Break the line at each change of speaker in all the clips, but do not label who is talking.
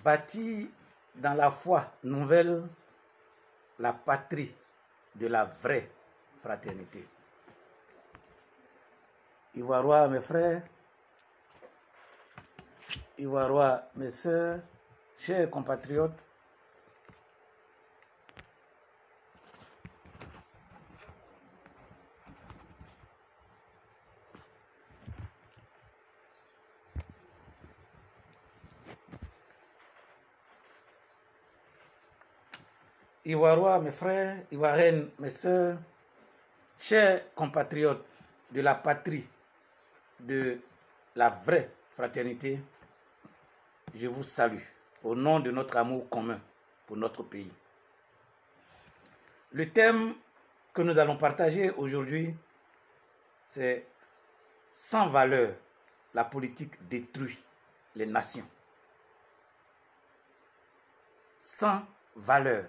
bâti dans la foi nouvelle la patrie de la vraie fraternité. Ivoirois, mes frères, Ivoirois, mes sœurs, chers compatriotes, Ivoirois, mes frères, Ivoiriennes, mes sœurs, chers compatriotes de la patrie, de la vraie fraternité, je vous salue au nom de notre amour commun pour notre pays. Le thème que nous allons partager aujourd'hui, c'est « Sans valeur, la politique détruit les nations ». Sans valeur,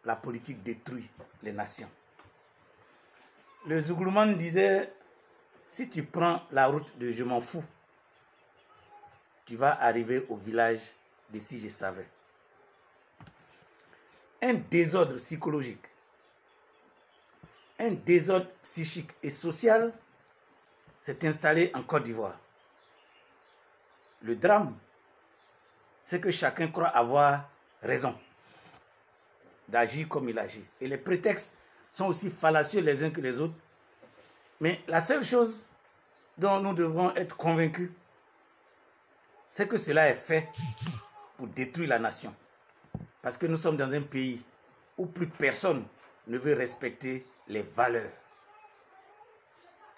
la politique détruit les nations. Le Zouglouman disait, si tu prends la route de je m'en fous, tu vas arriver au village de si je savais. Un désordre psychologique, un désordre psychique et social s'est installé en Côte d'Ivoire. Le drame, c'est que chacun croit avoir raison d'agir comme il agit. Et les prétextes sont aussi fallacieux les uns que les autres. Mais la seule chose dont nous devons être convaincus, c'est que cela est fait pour détruire la nation. Parce que nous sommes dans un pays où plus personne ne veut respecter les valeurs.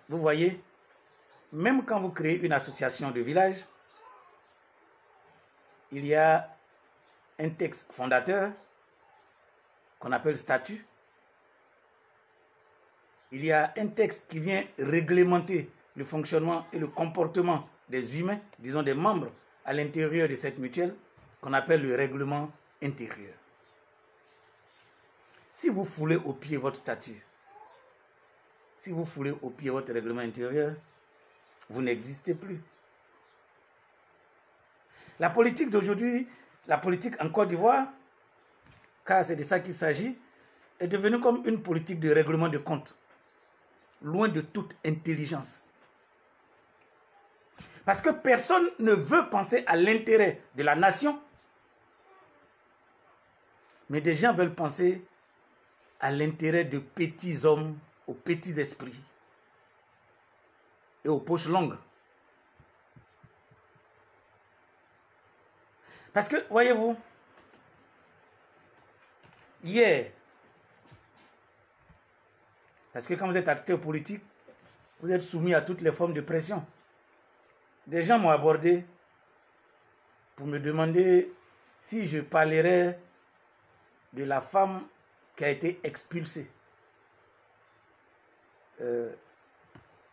Vous voyez, même quand vous créez une association de village, il y a un texte fondateur qu'on appelle statut. Il y a un texte qui vient réglementer le fonctionnement et le comportement des humains, disons des membres, à l'intérieur de cette mutuelle, qu'on appelle le règlement intérieur. Si vous foulez au pied votre statut, si vous foulez au pied votre règlement intérieur, vous n'existez plus. La politique d'aujourd'hui, la politique en Côte d'Ivoire, car c'est de ça qu'il s'agit, est devenue comme une politique de règlement de compte, loin de toute intelligence. Parce que personne ne veut penser à l'intérêt de la nation, mais des gens veulent penser à l'intérêt de petits hommes, aux petits esprits et aux poches longues. Parce que, voyez-vous, hier, parce que quand vous êtes acteur politique, vous êtes soumis à toutes les formes de pression. Des gens m'ont abordé pour me demander si je parlerais de la femme qui a été expulsée.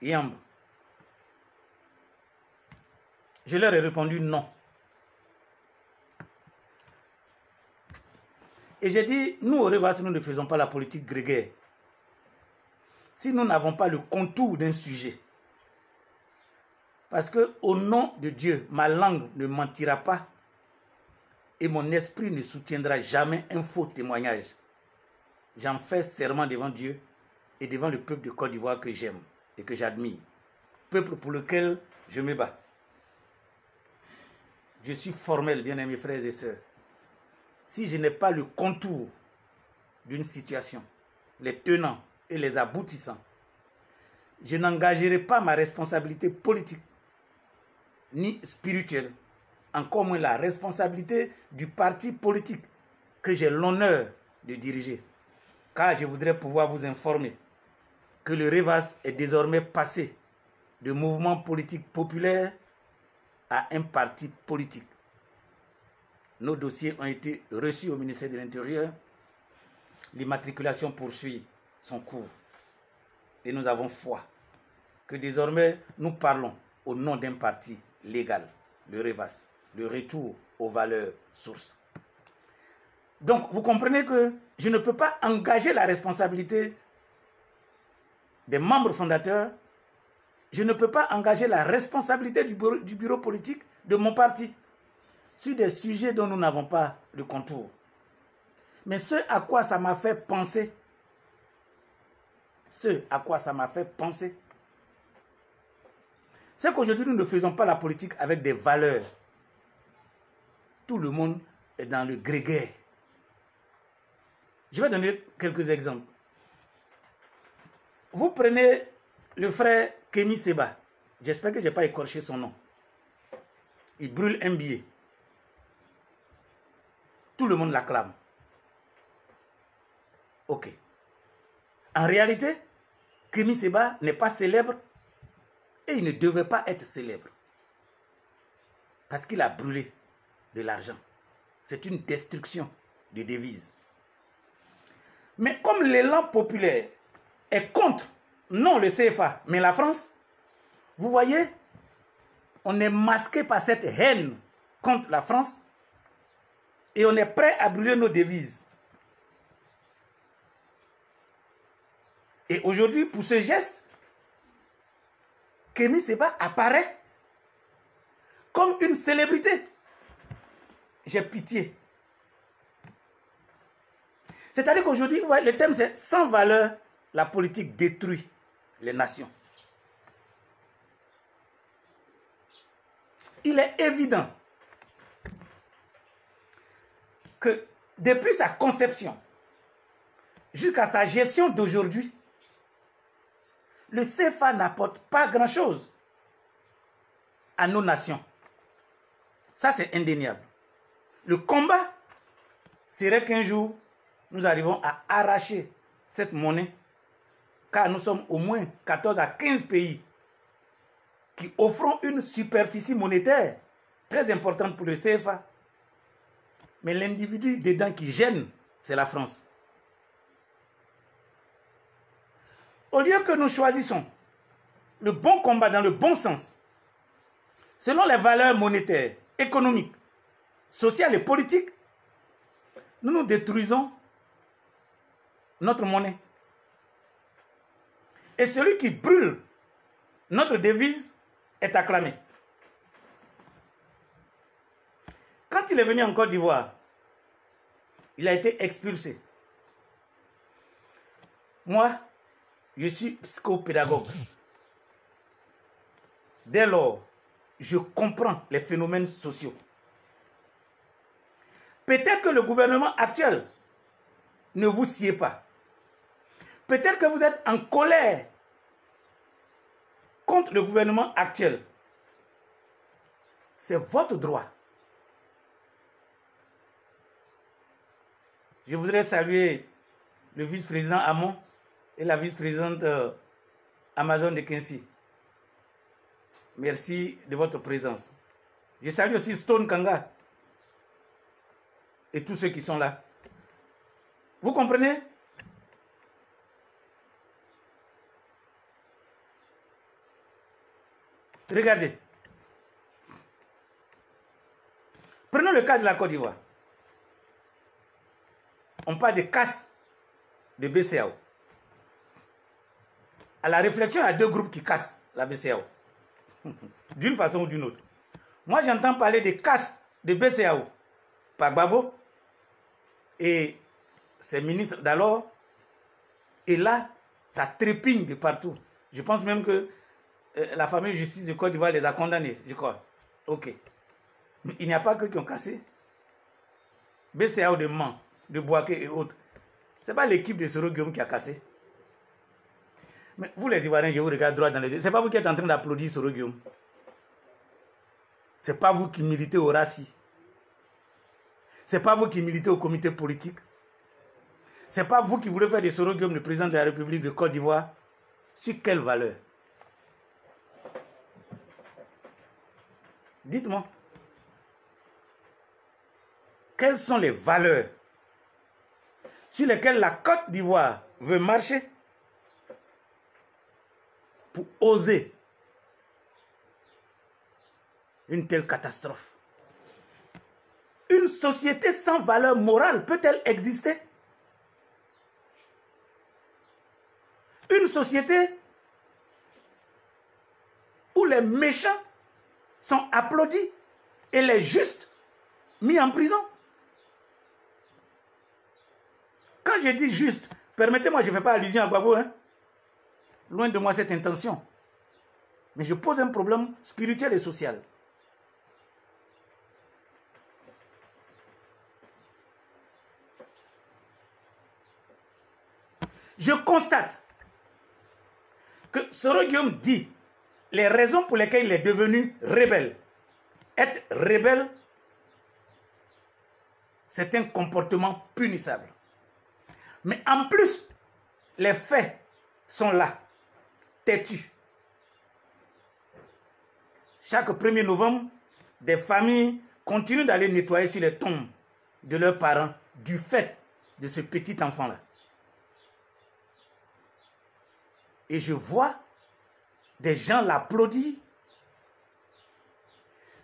Yamb. Je leur ai répondu non. Et j'ai dit, nous au Revas, nous ne faisons pas la politique grégaire. Si nous n'avons pas le contour d'un sujet, parce que au nom de Dieu, ma langue ne mentira pas et mon esprit ne soutiendra jamais un faux témoignage. J'en fais serment devant Dieu et devant le peuple de Côte d'Ivoire que j'aime et que j'admire. Peuple pour lequel je me bats. Je suis formel, bien-aimés frères et sœurs. Si je n'ai pas le contour d'une situation, les tenants et les aboutissants, je n'engagerai pas ma responsabilité politique ni spirituelle, encore moins la responsabilité du parti politique que j'ai l'honneur de diriger. Car je voudrais pouvoir vous informer que le Revas est désormais passé de mouvement politique populaire à un parti politique. Nos dossiers ont été reçus au ministère de l'Intérieur. L'immatriculation poursuit son cours. Et nous avons foi que désormais nous parlons au nom d'un parti légal, le Revas, le retour aux valeurs sources. Donc vous comprenez que je ne peux pas engager la responsabilité des membres fondateurs, je ne peux pas engager la responsabilité du bureau politique de mon parti sur des sujets dont nous n'avons pas de contour. Mais ce à quoi ça m'a fait penser, c'est qu'aujourd'hui, nous ne faisons pas la politique avec des valeurs. Tout le monde est dans le grégaire. Je vais donner quelques exemples. Vous prenez le frère Kémy Séba. J'espère que je n'ai pas écorché son nom. Il brûle un billet. Tout le monde l'acclame. Ok. En réalité, Kémy Séba n'est pas célèbre et il ne devait pas être célèbre. Parce qu'il a brûlé de l'argent. C'est une destruction de devises. Mais comme l'élan populaire est contre, non le CFA, mais la France, vous voyez, on est masqué par cette haine contre la France et on est prêt à brûler nos devises. Et aujourd'hui, pour ce geste, Kémy Séba apparaît comme une célébrité. J'ai pitié. C'est-à-dire qu'aujourd'hui, le thème c'est « Sans valeur, la politique détruit les nations ». Il est évident que depuis sa conception jusqu'à sa gestion d'aujourd'hui, le CFA n'apporte pas grand-chose à nos nations. Ça, c'est indéniable. Le combat serait qu'un jour, nous arrivons à arracher cette monnaie, car nous sommes au moins 14 à 15 pays qui offront une superficie monétaire très importante pour le CFA. Mais l'individu dedans qui gêne, c'est la France. Au lieu que nous choisissons le bon combat dans le bon sens, selon les valeurs monétaires, économiques, sociales et politiques, nous nous détruisons notre monnaie. Et celui qui brûle notre devise est acclamé. Quand il est venu en Côte d'Ivoire, il a été expulsé. Moi, je suis psychopédagogue. Dès lors, je comprends les phénomènes sociaux. Peut-être que le gouvernement actuel ne vous sied pas. Peut-être que vous êtes en colère contre le gouvernement actuel. C'est votre droit. Je voudrais saluer le vice-président Hamon et la vice-présidente Amazon de Quincy. Merci de votre présence. Je salue aussi Stone Kanga et tous ceux qui sont là. Vous comprenez? Regardez. Prenons le cas de la Côte d'Ivoire. On parle de casse de BCEAO. À la réflexion, il y a deux groupes qui cassent la BCEAO. D'une façon ou d'une autre. Moi, j'entends parler de casse de BCEAO par Gbagbo et ses ministres d'alors. Et là, ça trépigne de partout. Je pense même que la fameuse justice de Côte d'Ivoire les a condamnés, je crois. Ok. Mais il n'y a pas que qui ont cassé. BCEAO de Mans, de Bouaké et autres. Ce n'est pas l'équipe de Soro Guillaume qui a cassé. Mais vous les Ivoiriens, je vous regarde droit dans les yeux. Ce n'est pas vous qui êtes en train d'applaudir Soro Guillaume. Ce n'est pas vous qui militez au RACI. Ce n'est pas vous qui militez au comité politique. Ce n'est pas vous qui voulez faire de Soro Guillaume le président de la République de Côte d'Ivoire. Sur quelle valeur? Dites-moi. Quelles sont les valeurs sur lesquelles la Côte d'Ivoire veut marcher pour oser une telle catastrophe? Une société sans valeur morale peut-elle exister? Une société où les méchants sont applaudis et les justes mis en prison. Quand je dis juste, permettez-moi, je ne fais pas allusion à Gbagbo, hein. Loin de moi cette intention. Mais je pose un problème spirituel et social. Je constate que Soro Guillaume dit les raisons pour lesquelles il est devenu rebelle. Être rebelle, c'est un comportement punissable. Mais en plus, les faits sont là, têtus. Chaque 1er novembre, des familles continuent d'aller nettoyer sur les tombes de leurs parents du fait de ce petit enfant-là. Et je vois des gens l'applaudir.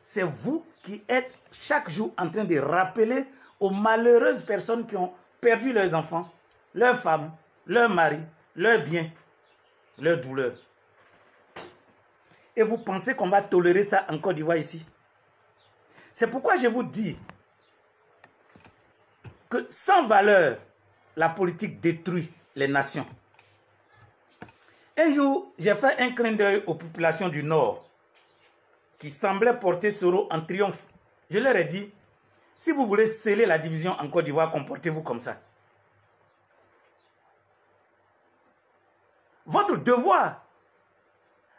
C'est vous qui êtes chaque jour en train de rappeler aux malheureuses personnes qui ont perdu leurs enfants, leurs femmes, leurs maris, leurs biens, leurs douleurs. Et vous pensez qu'on va tolérer ça en Côte d'Ivoire ici? C'est pourquoi je vous dis que sans valeur, la politique détruit les nations. Un jour, j'ai fait un clin d'œil aux populations du Nord qui semblaient porter Soro en triomphe. Je leur ai dit, si vous voulez sceller la division en Côte d'Ivoire, comportez-vous comme ça. Votre devoir,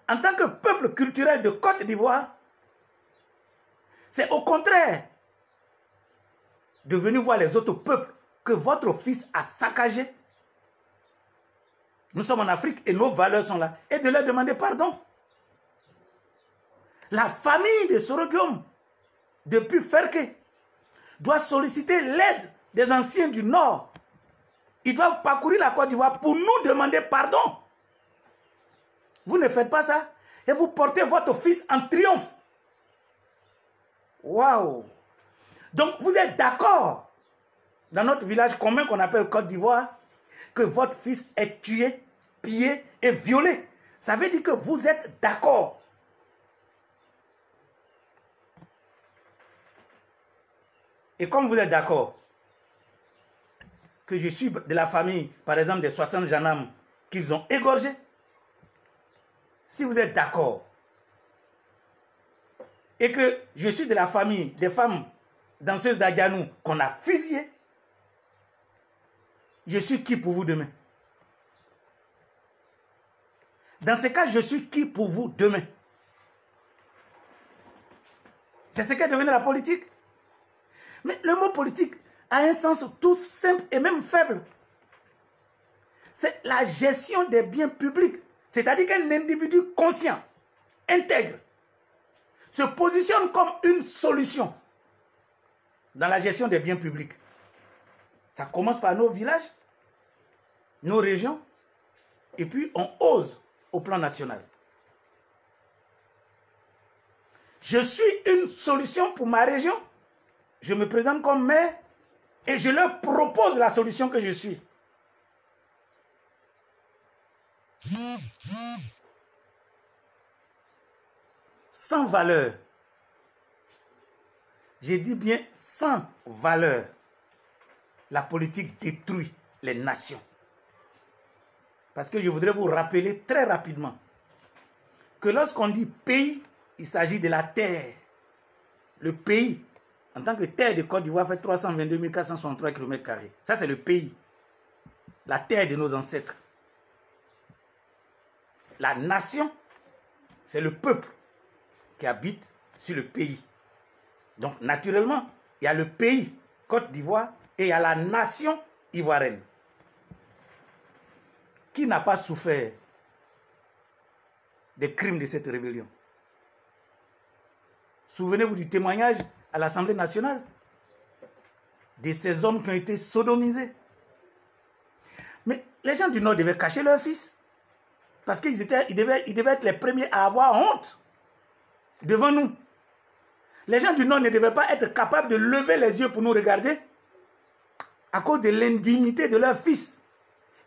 en tant que peuple culturel de Côte d'Ivoire, c'est au contraire de venir voir les autres peuples que votre fils a saccagés. Nous sommes en Afrique et nos valeurs sont là. Et de leur demander pardon. La famille de Soro Guillaume, depuis Ferke, doit solliciter l'aide des anciens du Nord. Ils doivent parcourir la Côte d'Ivoire pour nous demander pardon. Vous ne faites pas ça et vous portez votre fils en triomphe. Waouh! Donc vous êtes d'accord dans notre village commun qu'on appelle Côte d'Ivoire que votre fils est tué, pillé et violé. Ça veut dire que vous êtes d'accord. Et comme vous êtes d'accord que je suis de la famille, par exemple, des 60 gendarmes qu'ils ont égorgés, si vous êtes d'accord et que je suis de la famille des femmes danseuses d'Adianou qu'on a fusillées, je suis qui pour vous demain? Dans ce cas, je suis qui pour vous demain? C'est ce qu'est devenu la politique. Mais le mot politique a un sens tout simple et même faible. C'est la gestion des biens publics. C'est-à-dire qu'un individu conscient, intègre, se positionne comme une solution dans la gestion des biens publics. Ça commence par nos villages, nos régions, et puis on ose au plan national. Je suis une solution pour ma région. Je me présente comme maire et je leur propose la solution que je suis. Sans valeur. J'ai dit bien sans valeur. La politique détruit les nations. Parce que je voudrais vous rappeler très rapidement que lorsqu'on dit pays, il s'agit de la terre. Le pays, en tant que terre de Côte d'Ivoire, fait 322 463 km². Ça, c'est le pays. La terre de nos ancêtres. La nation, c'est le peuple qui habite sur le pays. Donc, naturellement, il y a le pays Côte d'Ivoire et il y a la nation ivoirienne. Qui n'a pas souffert des crimes de cette rébellion? Souvenez-vous du témoignage à l'Assemblée nationale de ces hommes qui ont été sodomisés. Mais les gens du Nord devaient cacher leurs fils. Parce qu'ils devaient être les premiers à avoir honte devant nous. Les gens du Nord ne devaient pas être capables de lever les yeux pour nous regarder à cause de l'indignité de leurs fils.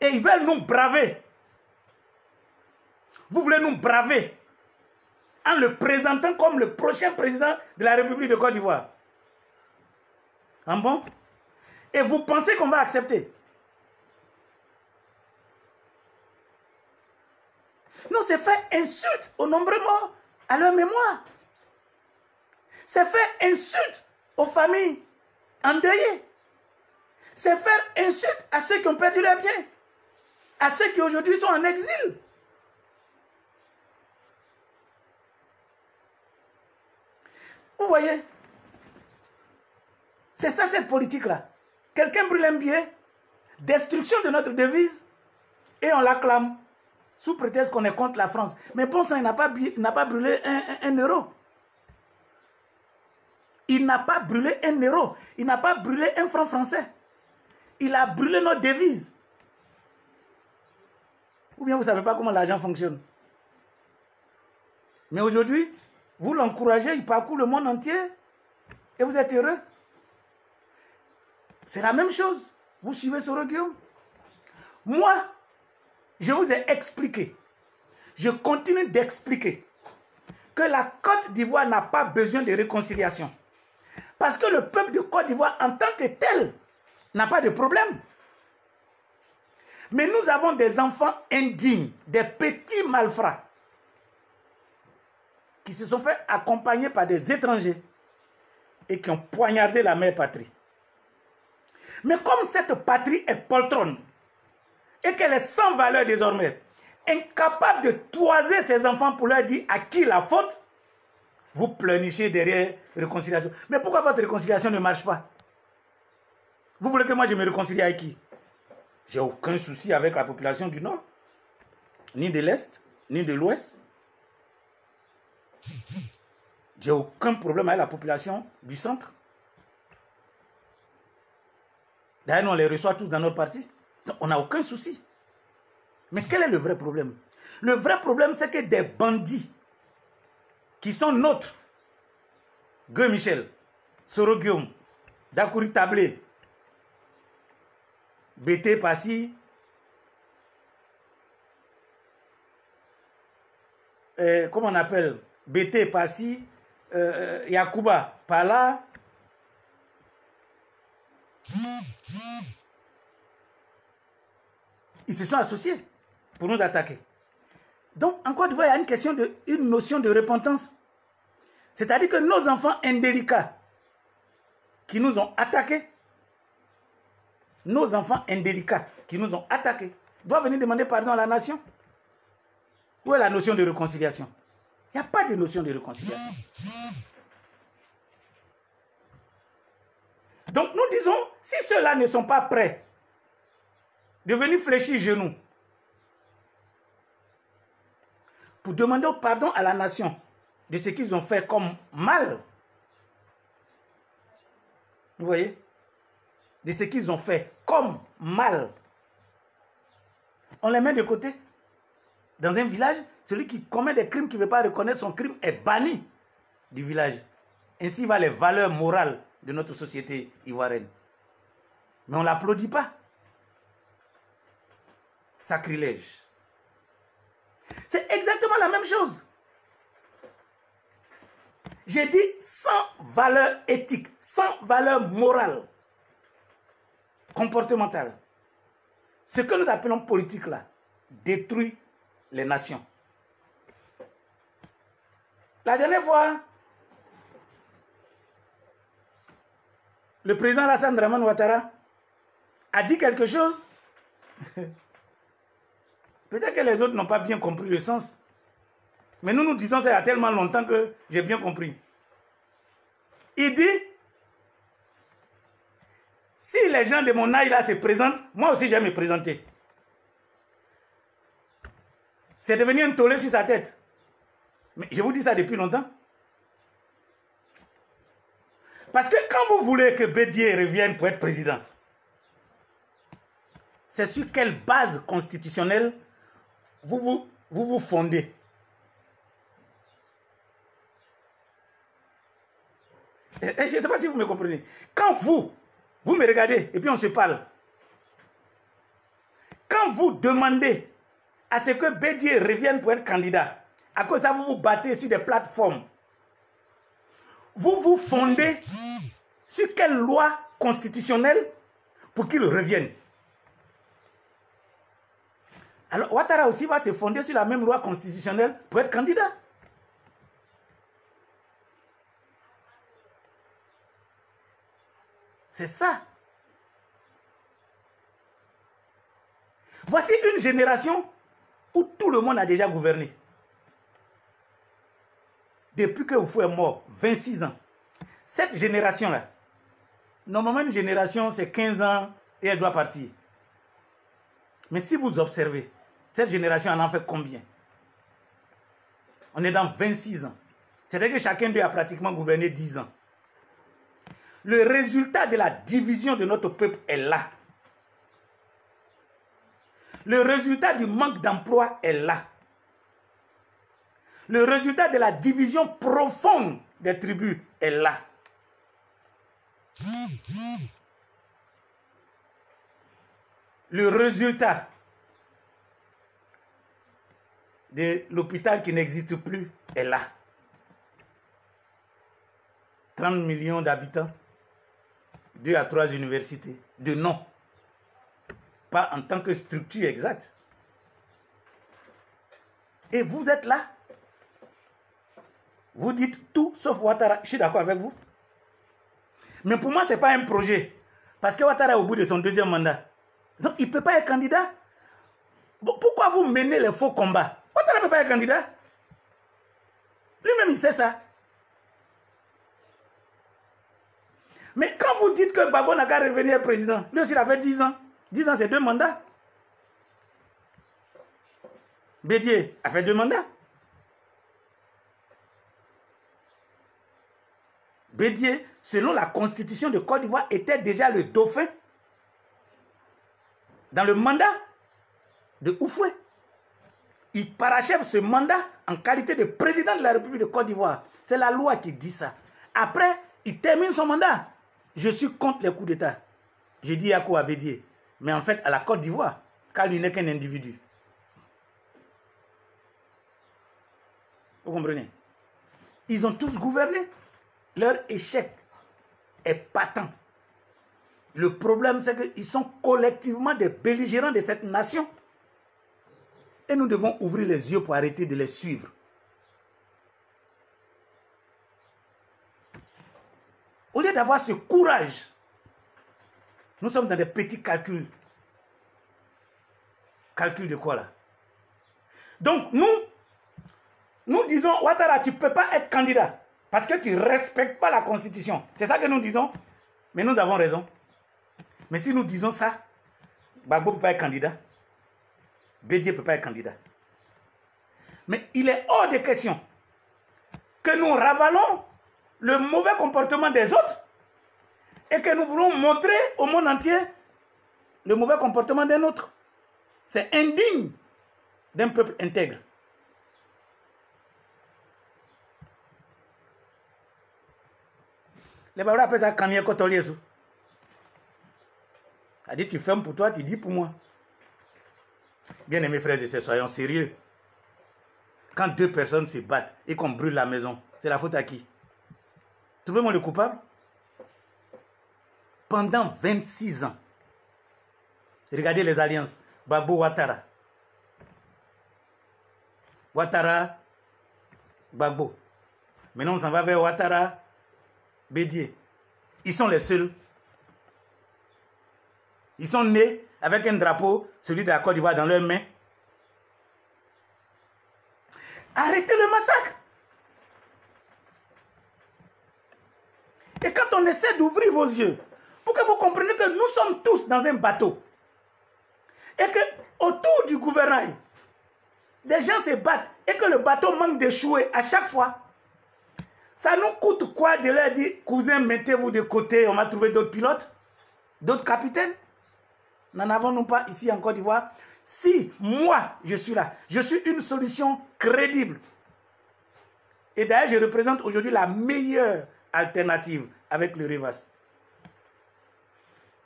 Et ils veulent nous braver. Vous voulez nous braver. en le présentant comme le prochain président de la République de Côte d'Ivoire. Ah bon? Et vous pensez qu'on va accepter? Non, c'est faire insulte aux nombreux morts à leur mémoire. C'est faire insulte aux familles endeuillées. C'est faire insulte à ceux qui ont perdu leurs biens, à ceux qui aujourd'hui sont en exil. Vous voyez? C'est ça cette politique-là. Quelqu'un brûle un billet, destruction de notre devise, et on l'acclame, sous prétexte qu'on est contre la France. Mais bon sang, il n'a pas brûlé un euro. Il n'a pas brûlé un euro. Il n'a pas brûlé un franc français. Il a brûlé notre devise. Ou bien vous ne savez pas comment l'argent fonctionne. Mais aujourd'hui, vous l'encouragez, il parcourt le monde entier et vous êtes heureux. C'est la même chose. Vous suivez Soro Guillaume. Moi, je vous ai expliqué, je continue d'expliquer que la Côte d'Ivoire n'a pas besoin de réconciliation. Parce que le peuple de Côte d'Ivoire en tant que tel n'a pas de problème. Mais nous avons des enfants indignes, des petits malfrats qui se sont fait accompagner par des étrangers et qui ont poignardé la mère patrie. Mais comme cette patrie est poltronne et qu'elle est sans valeur désormais, incapable de toiser ses enfants pour leur dire à qui la faute, vous pleurnichez derrière réconciliation. Mais pourquoi votre réconciliation ne marche pas? Vous voulez que moi je me réconcilie avec qui? J'ai aucun souci avec la population du Nord, ni de l'Est, ni de l'Ouest. J'ai aucun problème avec la population du Centre. D'ailleurs, nous, on les reçoit tous dans notre parti. Donc, on n'a aucun souci. Mais quel est le vrai problème? Le vrai problème, c'est que des bandits qui sont nôtres, Guy Michel, Soro Guillaume, Dakouri Tablé, BT Passi, comment on appelle? BT Passi, Yacouba Pala. Ils se sont associés pour nous attaquer. Donc, en Côte d'Ivoire, il y a une notion de repentance. C'est-à-dire que nos enfants indélicats qui nous ont attaqués, doivent venir demander pardon à la nation. Où est la notion de réconciliation? Il n'y a pas de notion de réconciliation. Donc nous disons, si ceux-là ne sont pas prêts de venir fléchir genoux pour demander pardon à la nation de ce qu'ils ont fait comme mal, vous voyez, de ce qu'ils ont fait comme mal, on les met de côté. Dans un village, celui qui commet des crimes, qui ne veut pas reconnaître son crime, est banni du village. Ainsi va les valeurs morales de notre société ivoirienne. Mais on ne l'applaudit pas. Sacrilège. C'est exactement la même chose. J'ai dit sans valeur éthique, sans valeur morale, comportementale. Ce que nous appelons politique là, détruit les nations. La dernière fois, le président Alassane Dramane Ouattara a dit quelque chose. Peut-être que les autres n'ont pas bien compris le sens. Mais nous disons ça il y a tellement longtemps que j'ai bien compris. Il dit, si les gens de mon âge là se présentent, moi aussi je vais me présenter. C'est devenu un tollé sur sa tête. Mais je vous dis ça depuis longtemps. Parce que quand vous voulez que Bédié revienne pour être président, c'est sur quelle base constitutionnelle vous fondez? Je ne sais pas si vous me comprenez. Quand vous me regardez et puis on se parle, quand vous demandez à ce que Bédié revienne pour être candidat, À cause de ça, vous vous battez sur des plateformes. Vous vous fondez sur quelle loi constitutionnelle pour qu'il revienne? Alors, Ouattara aussi va se fonder sur la même loi constitutionnelle pour être candidat. C'est ça. Voici une génération où tout le monde a déjà gouverné. Depuis que vous êtes mort, 26 ans. Cette génération-là, normalement une génération c'est 15 ans et elle doit partir. Mais si vous observez, cette génération en fait combien? On est dans 26 ans. C'est-à-dire que chacun d'eux a pratiquement gouverné 10 ans. Le résultat de la division de notre peuple est là. Le résultat du manque d'emploi est là. Le résultat de la division profonde des tribus est là. Le résultat de l'hôpital qui n'existe plus est là. 30 millions d'habitants, 2 à 3 universités, de nom. Pas en tant que structure exacte. Et vous êtes là. Vous dites tout sauf Ouattara. Je suis d'accord avec vous. Mais pour moi, ce n'est pas un projet. Parce que Ouattara est au bout de son 2e mandat. Donc, il ne peut pas être candidat. Bon, pourquoi vous menez les faux combats? Ouattara ne peut pas être candidat. Lui-même, il sait ça. Mais quand vous dites que Gbagbo n'a qu'à revenir président, lui aussi, il a fait 10 ans. 10 ans, c'est 2 mandats. Bédié a fait 2 mandats. Bédié, selon la constitution de Côte d'Ivoire, était déjà le dauphin dans le mandat de Oufoué. Il parachève ce mandat en qualité de président de la République de Côte d'Ivoire. C'est la loi qui dit ça. Après, il termine son mandat. Je suis contre les coups d'État. J'ai dit Yakou à Bédié. Mais en fait, à la Côte d'Ivoire, car lui n'est qu'un individu. Vous comprenez? Ils ont tous gouverné. Leur échec est patent. Le problème, c'est qu'ils sont collectivement des belligérants de cette nation. Et nous devons ouvrir les yeux pour arrêter de les suivre. Au lieu d'avoir ce courage, nous sommes dans des petits calculs. Calcul de quoi là? Donc nous disons, Ouattara, tu ne peux pas être candidat parce que tu ne respectes pas la Constitution. C'est ça que nous disons. Mais nous avons raison. Mais si nous disons ça, Gbagbo ne peut pas être candidat. Bédié ne peut pas être candidat. Mais il est hors de question que nous ravalons le mauvais comportement des autres et que nous voulons montrer au monde entier le mauvais comportement d'un autre. C'est indigne d'un peuple intègre. Les Babra appellent ça Kanye Kotoliesu. Elle dit tu fermes pour toi, tu dis pour moi. Bien aimés frères et sœurs, soyons sérieux. Quand 2 personnes se battent et qu'on brûle la maison, c'est la faute à qui? Trouvez-moi le coupable. Pendant 26 ans, regardez les alliances. Gbagbo, Ouattara. Ouattara, Gbagbo. Maintenant, on s'en va vers Ouattara, Bédié. Ils sont les seuls. Ils sont nés avec un drapeau, celui de la Côte d'Ivoire, dans leurs mains. Arrêtez le massacre. Et quand on essaie d'ouvrir vos yeux, pour que vous compreniez que nous sommes tous dans un bateau, et que autour du gouvernail, des gens se battent, et que le bateau manque d'échouer à chaque fois, ça nous coûte quoi de leur dire, cousin, mettez-vous de côté, on va trouver d'autres pilotes, d'autres capitaines? N'en avons-nous pas ici en Côte d'Ivoire? Si moi, je suis là, je suis une solution crédible. Et d'ailleurs, je représente aujourd'hui la meilleure alternative avec le Rivas.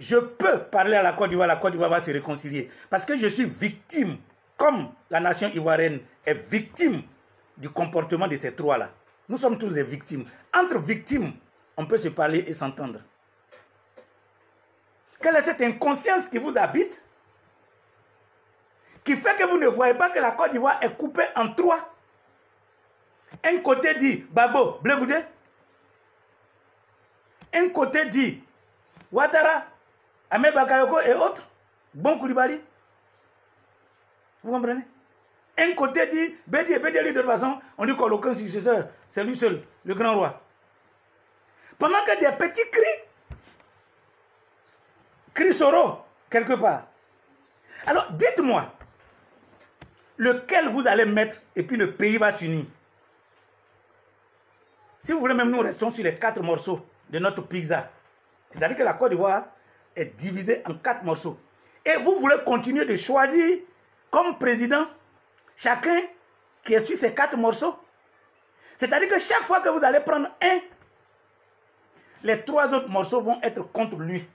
Je peux parler à la Côte d'Ivoire va se réconcilier. Parce que je suis victime, comme la nation ivoirienne est victime du comportement de ces trois-là. Nous sommes tous des victimes. Entre victimes, on peut se parler et s'entendre. Quelle est cette inconscience qui vous habite, qui fait que vous ne voyez pas que la Côte d'Ivoire est coupée en trois? Un côté dit Babo, Blé Goudé. Un côté dit Ouattara, Ahmed Bakayoko et autres. Bon Koulibaly. Vous comprenez? Un côté dit Bédié, lui de toute façon, on dit qu'on n'a aucun successeur. C'est lui seul, le grand roi. Pendant que des petits crient Soro, quelque part. Alors, dites-moi, lequel vous allez mettre et puis le pays va s'unir. Si vous voulez, même nous restons sur les 4 morceaux de notre pizza. C'est-à-dire que la Côte d'Ivoire est divisée en 4 morceaux. Et vous voulez continuer de choisir comme président chacun qui est sur ces 4 morceaux. C'est-à-dire que chaque fois que vous allez prendre un, les 3 autres morceaux vont être contre lui.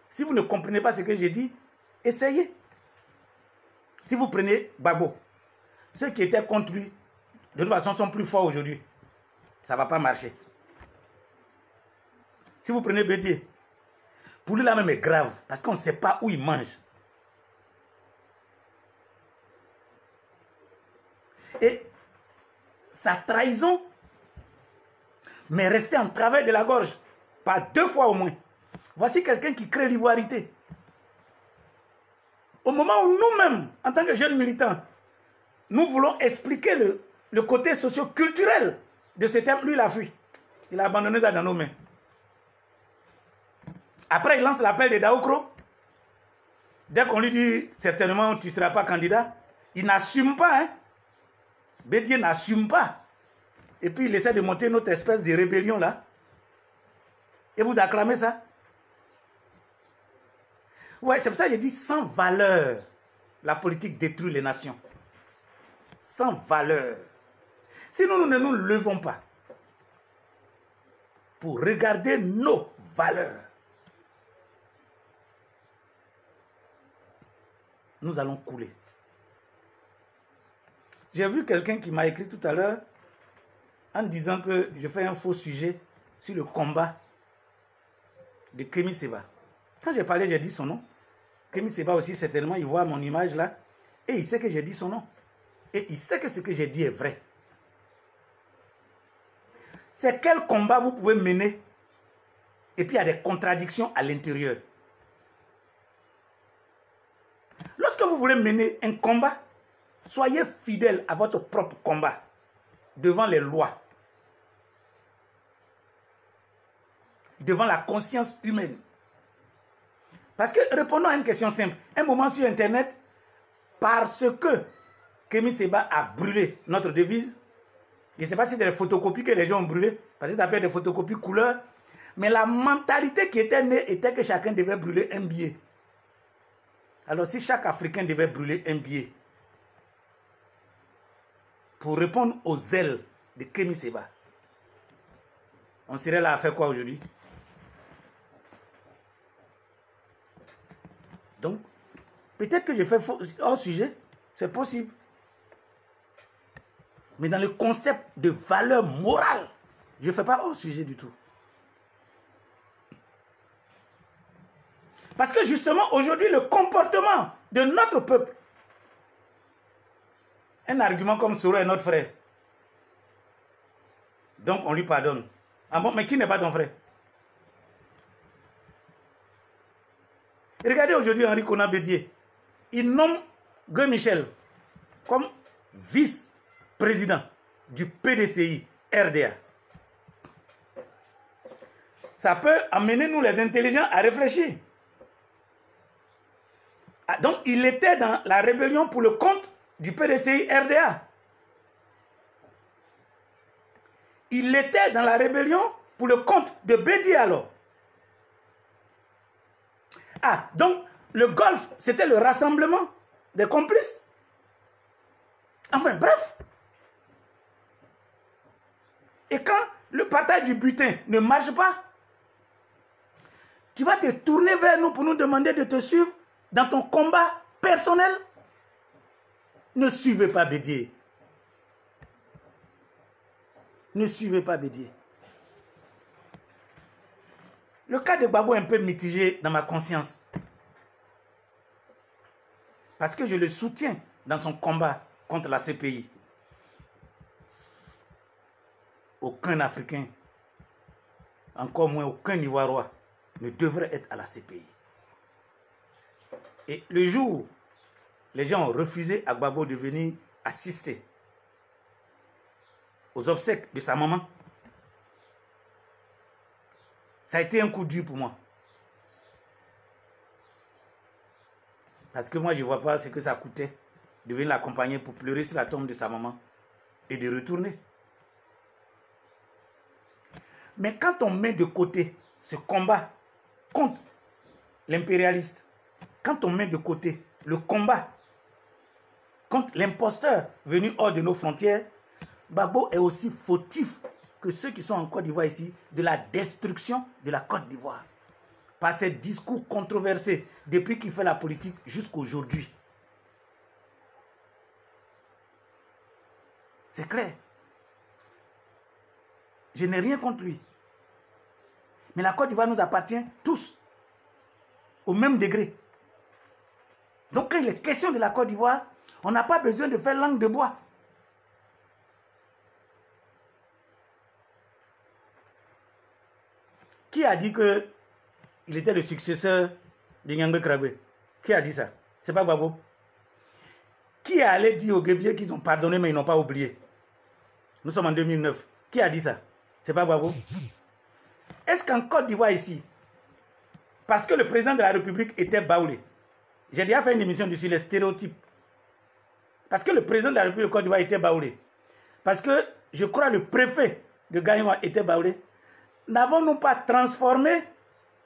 Si vous ne comprenez pas ce que j'ai dit, essayez. Si vous prenez Babo, ceux qui étaient contre lui, de toute façon, sont plus forts aujourd'hui. Ça ne va pas marcher. Si vous prenez Bédié, pour lui, là même est grave, parce qu'on ne sait pas où il mange. Et sa trahison m'est restée en travers de la gorge, par 2 fois au moins. Voici quelqu'un qui crée l'ivoirité. Au moment où nous-mêmes, en tant que jeunes militants, nous voulons expliquer le côté socio-culturel de ce thème, lui, il a fui. Il a abandonné ça dans nos mains. Après, il lance l'appel de Daoukro. Dès qu'on lui dit, certainement, tu ne seras pas candidat, il n'assume pas. Hein? Bédié n'assume pas. Et puis, il essaie de monter notre espèce de rébellion là. Et vous acclamez ça? Ouais, c'est pour ça que j'ai dit, sans valeur, la politique détruit les nations. Sans valeur. Si nous ne nous levons pas pour regarder nos valeurs, nous allons couler. J'ai vu quelqu'un qui m'a écrit tout à l'heure en disant que je fais un faux sujet sur le combat de Kémy Séba. Quand j'ai parlé, j'ai dit son nom. Kémy Séba aussi, certainement, il voit mon image là. Et il sait que j'ai dit son nom. Et il sait que ce que j'ai dit est vrai. C'est quel combat vous pouvez mener. Et puis il y a des contradictions à l'intérieur. Lorsque vous voulez mener un combat, soyez fidèle à votre propre combat. Devant les lois. Devant la conscience humaine. Parce que, répondons à une question simple. Un moment sur Internet, parce que Kémy Séba a brûlé notre devise, je ne sais pas si c'est des photocopies que les gens ont brûlées, parce que ça peut être des photocopies couleur, mais la mentalité qui était née était que chacun devait brûler un billet. Alors si chaque Africain devait brûler un billet, pour répondre aux ailes de Kémy Séba, on serait là à faire quoi aujourd'hui? Donc, peut-être que je fais hors sujet, c'est possible. Mais dans le concept de valeur morale, je ne fais pas hors sujet du tout. Parce que justement, aujourd'hui, le comportement de notre peuple, un argument comme Soro est notre frère. Donc, on lui pardonne. Ah bon, mais qui n'est pas ton frère? Regardez aujourd'hui Henri Konan Bédié. Il nomme Guy Michel comme vice-président du PDCI RDA. Ça peut amener nous les intelligents à réfléchir. Ah, donc il était dans la rébellion pour le compte du PDCI RDA. Il était dans la rébellion pour le compte de Bédié alors. Ah, donc le golf, c'était le rassemblement des complices. Enfin, bref. Et quand le partage du butin ne marche pas, tu vas te tourner vers nous pour nous demander de te suivre dans ton combat personnel. Ne suivez pas Bédié. Ne suivez pas Bédié. Le cas de Gbagbo est un peu mitigé dans ma conscience. Parce que je le soutiens dans son combat contre la CPI. Aucun Africain, encore moins aucun Ivoirois, ne devrait être à la CPI. Et le jour, les gens ont refusé à Gbagbo de venir assister aux obsèques de sa maman. Ça a été un coup dur pour moi. Parce que moi, je ne vois pas ce que ça coûtait de venir l'accompagner pour pleurer sur la tombe de sa maman et de retourner. Mais quand on met de côté ce combat contre l'impérialiste, quand on met de côté le combat contre l'imposteur venu hors de nos frontières, Gbagbo est aussi fautif que ceux qui sont en Côte d'Ivoire ici de la destruction de la Côte d'Ivoire. Par ses discours controversés depuis qu'il fait la politique jusqu'aujourd'hui. C'est clair. Je n'ai rien contre lui. Mais la Côte d'Ivoire nous appartient tous, au même degré. Donc quand il est question de la Côte d'Ivoire, on n'a pas besoin de faire langue de bois. Qui a dit qu'il était le successeur de Nyangbe Krabwe? Qui a dit ça? C'est pas Gbagbo. Qui est allé dire aux Guébiers qu'ils ont pardonné mais ils n'ont pas oublié? Nous sommes en 2009. Qui a dit ça? C'est pas Gbagbo. Est-ce qu'en Côte d'Ivoire ici, parce que le président de la République était baoulé, j'ai déjà fait une émission sur les stéréotypes, parce que le président de la République de Côte d'Ivoire était baoulé, parce que je crois le préfet de Gagnoua était baoulé, n'avons-nous pas transformé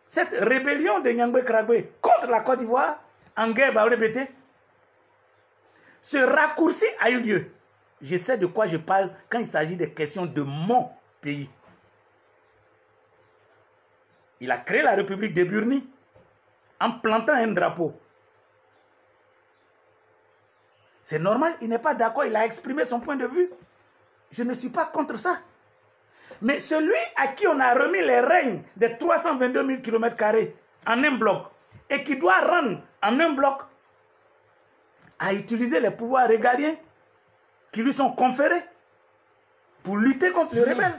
cette rébellion de Nyangbe Krabwe contre la Côte d'Ivoire en guerre baoulé-bété? Ce raccourci a eu lieu. Je sais de quoi je parle quand il s'agit des questions de mon pays. Il a créé la République de Burni en plantant un drapeau. C'est normal, il n'est pas d'accord, il a exprimé son point de vue. Je ne suis pas contre ça. Mais celui à qui on a remis les règnes des 322 000 km² en un bloc et qui doit rendre en un bloc a utilisé les pouvoirs régaliens qui lui sont conférés pour lutter contre les rebelles.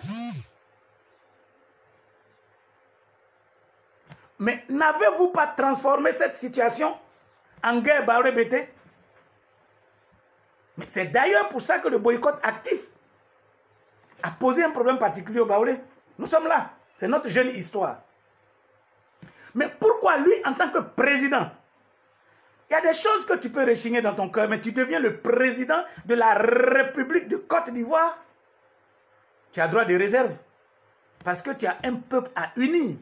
Mais n'avez-vous pas transformé cette situation en guerre baoulé-bété? Mais c'est d'ailleurs pour ça que le boycott actif a posé un problème particulier au Baoulé. Nous sommes là. C'est notre jeune histoire. Mais pourquoi lui, en tant que président, il y a des choses que tu peux rechigner dans ton cœur, mais tu deviens le président de la République de Côte d'Ivoire. Tu as droit de réserve. Parce que tu as un peuple à unir.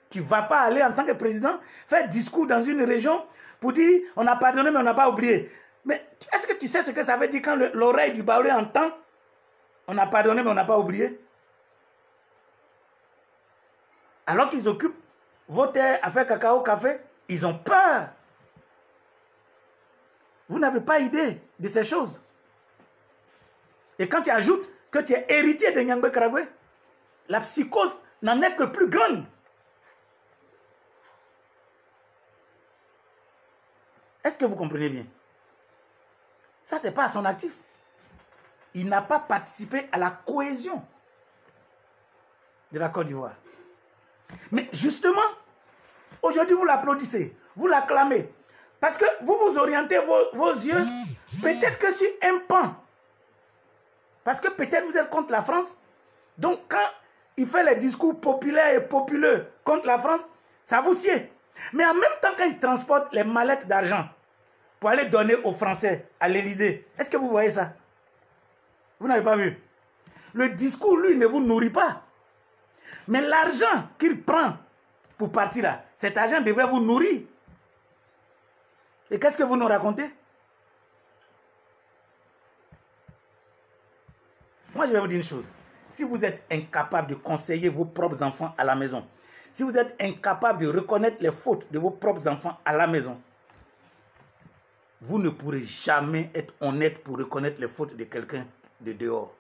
Tu ne vas pas aller en tant que président faire discours dans une région pour dire on a pardonné mais on n'a pas oublié. Mais est-ce que tu sais ce que ça veut dire quand l'oreille du Baoulé entend on a pardonné mais on n'a pas oublié? Alors qu'ils occupent vos terres à faire cacao, café, ils ont peur. Vous n'avez pas idée de ces choses. Et quand tu ajoutes que tu es héritier de Nyangbe Krabwe, la psychose n'en est que plus grande. Est-ce que vous comprenez bien? Ça, ce n'est pas à son actif. Il n'a pas participé à la cohésion de la Côte d'Ivoire. Mais justement, aujourd'hui, vous l'applaudissez, vous l'acclamez. Parce que vous vous orientez vos yeux, peut-être que sur un pan. Parce que peut-être vous êtes contre la France. Donc, quand il fait les discours populaires et populeux contre la France, ça vous sied. Mais en même temps, quand il transporte les mallettes d'argent pour aller donner aux Français à l'Élysée, est-ce que vous voyez ça? Vous n'avez pas vu? Le discours, lui, ne vous nourrit pas. Mais l'argent qu'il prend pour partir là, cet argent devait vous nourrir. Et qu'est-ce que vous nous racontez? Moi, je vais vous dire une chose. Si vous êtes incapable de conseiller vos propres enfants à la maison, si vous êtes incapable de reconnaître les fautes de vos propres enfants à la maison, vous ne pourrez jamais être honnête pour reconnaître les fautes de quelqu'un de dehors.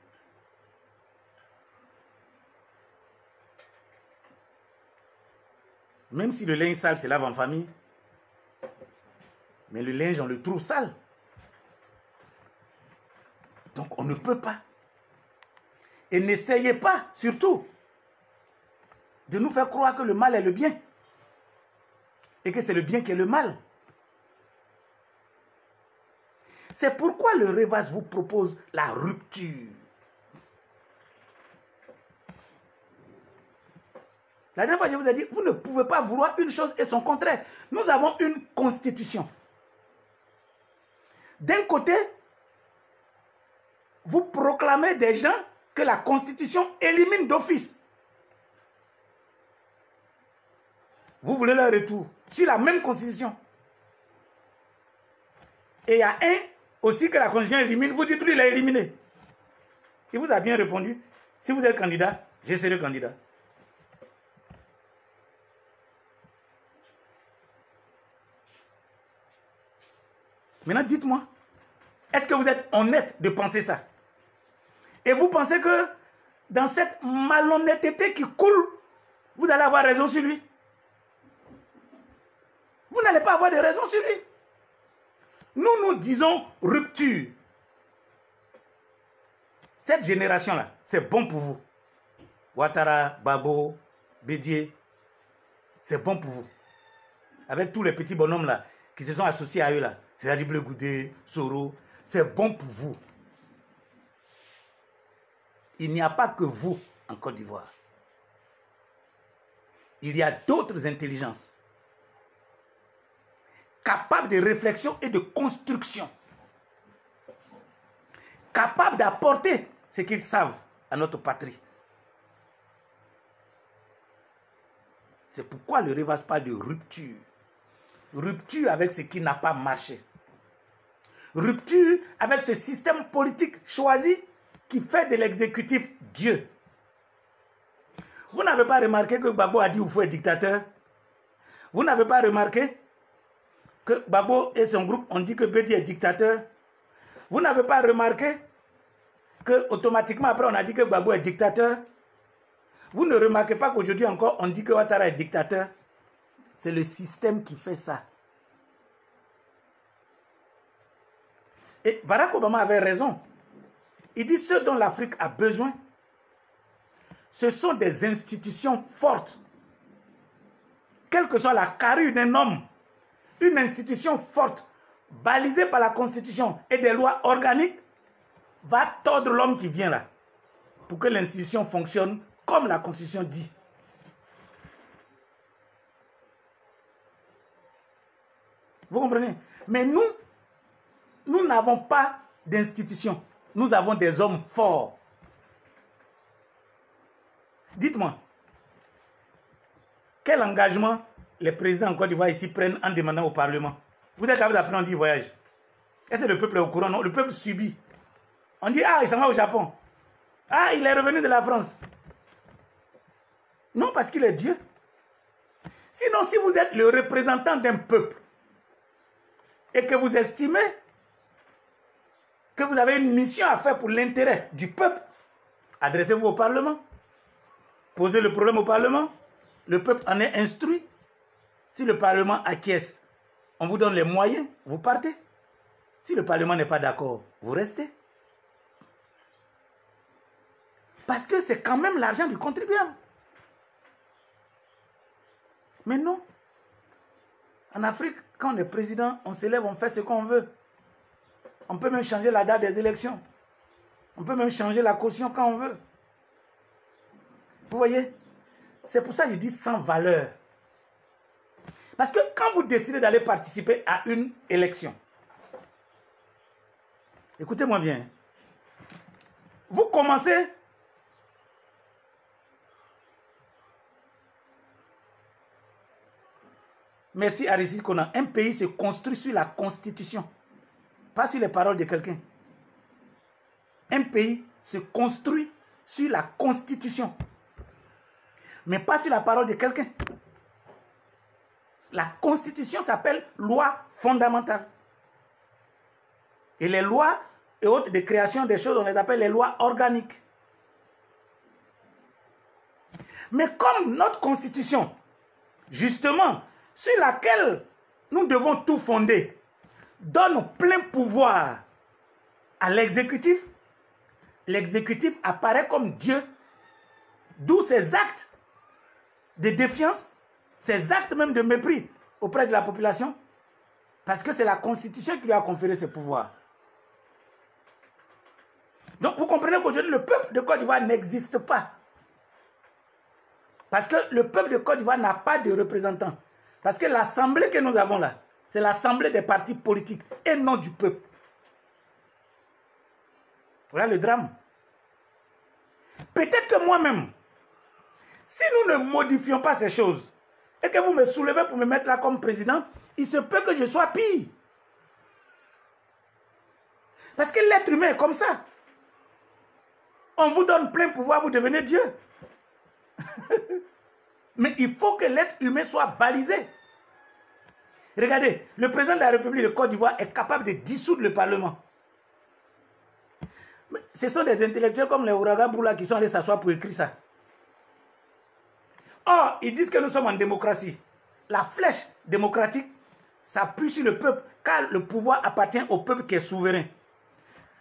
Même si le linge sale se lave en famille, mais le linge, on le trouve sale. Donc, on ne peut pas. Et n'essayez pas, surtout, de nous faire croire que le mal est le bien. Et que c'est le bien qui est le mal. C'est pourquoi le Revas vous propose la rupture. La dernière fois, je vous ai dit, vous ne pouvez pas vouloir une chose et son contraire. Nous avons une constitution. D'un côté, vous proclamez des gens que la constitution élimine d'office. Vous voulez leur retour sur la même constitution. Et il y a un aussi que la constitution élimine, vous dites lui, il est éliminé. Il vous a bien répondu, si vous êtes candidat, je serai candidat. Maintenant, dites-moi, est-ce que vous êtes honnête de penser ça? Et vous pensez que dans cette malhonnêteté qui coule, vous allez avoir raison sur lui? Vous n'allez pas avoir de raison sur lui. Nous disons rupture. Cette génération-là, c'est bon pour vous. Ouattara, Babo, Bédié, c'est bon pour vous. Avec tous les petits bonhommes là, qui se sont associés à eux là, c'est-à-dire Bleu Goudé, Soro, c'est bon pour vous. Il n'y a pas que vous en Côte d'Ivoire. Il y a d'autres intelligences capables de réflexion et de construction, capables d'apporter ce qu'ils savent à notre patrie. C'est pourquoi le Revas parle de rupture. Rupture avec ce qui n'a pas marché. Rupture avec ce système politique choisi qui fait de l'exécutif Dieu. Vous n'avez pas remarqué que Gbagbo a dit Oufou est dictateur? Vous n'avez pas remarqué que Gbagbo et son groupe ont dit que Bédi est dictateur? Vous n'avez pas remarqué que automatiquement après on a dit que Gbagbo est dictateur? Vous ne remarquez pas qu'aujourd'hui encore on dit que Ouattara est dictateur? C'est le système qui fait ça. Et Barack Obama avait raison. Il dit ce dont l'Afrique a besoin, ce sont des institutions fortes. Quelle que soit la carrure d'un homme, une institution forte, balisée par la Constitution et des lois organiques, va tordre l'homme qui vient là, pour que l'institution fonctionne comme la Constitution dit. Vous comprenez? Mais nous n'avons pas d'institution. Nous avons des hommes forts. Dites-moi, quel engagement les présidents en Côte d'Ivoire ici prennent en demandant au Parlement? Vous êtes capable d'appeler, on dit voyage. Est-ce que le peuple est au courant? Non, le peuple subit. On dit, ah, il s'en va au Japon. Ah, il est revenu de la France. Non, parce qu'il est Dieu. Sinon, si vous êtes le représentant d'un peuple et que vous estimez que vous avez une mission à faire pour l'intérêt du peuple, adressez-vous au Parlement. Posez le problème au Parlement. Le peuple en est instruit. Si le Parlement acquiesce, on vous donne les moyens, vous partez. Si le Parlement n'est pas d'accord, vous restez. Parce que c'est quand même l'argent du contribuable. Mais non. En Afrique, quand on est président, on s'élève, on fait ce qu'on veut. On peut même changer la date des élections. On peut même changer la caution quand on veut. Vous voyez? C'est pour ça que je dis sans valeur. Parce que quand vous décidez d'aller participer à une élection, écoutez-moi bien, vous commencez merci Aristide Konan. Un pays se construit sur la constitution, pas sur les paroles de quelqu'un. Un pays se construit sur la constitution, mais pas sur la parole de quelqu'un. La constitution s'appelle loi fondamentale. Et les lois et autres de création des choses, on les appelle les lois organiques. Mais comme notre constitution, justement, sur laquelle nous devons tout fonder, donne plein pouvoir à l'exécutif, l'exécutif apparaît comme Dieu, d'où ces actes de défiance, ces actes même de mépris auprès de la population, parce que c'est la Constitution qui lui a conféré ce pouvoir. Donc vous comprenez qu'aujourd'hui, le peuple de Côte d'Ivoire n'existe pas. Parce que le peuple de Côte d'Ivoire n'a pas de représentants. Parce que l'assemblée que nous avons là, c'est l'assemblée des partis politiques et non du peuple. Voilà le drame. Peut-être que moi-même, si nous ne modifions pas ces choses, et que vous me soulevez pour me mettre là comme président, il se peut que je sois pire. Parce que l'être humain est comme ça. On vous donne plein pouvoir, vous devenez Dieu. Mais il faut que l'être humain soit balisé. Regardez, le président de la République de Côte d'Ivoire est capable de dissoudre le Parlement. Mais ce sont des intellectuels comme les Ouagadougou qui sont allés s'asseoir pour écrire ça. Or, ils disent que nous sommes en démocratie. La flèche démocratique s'appuie sur le peuple, car le pouvoir appartient au peuple qui est souverain.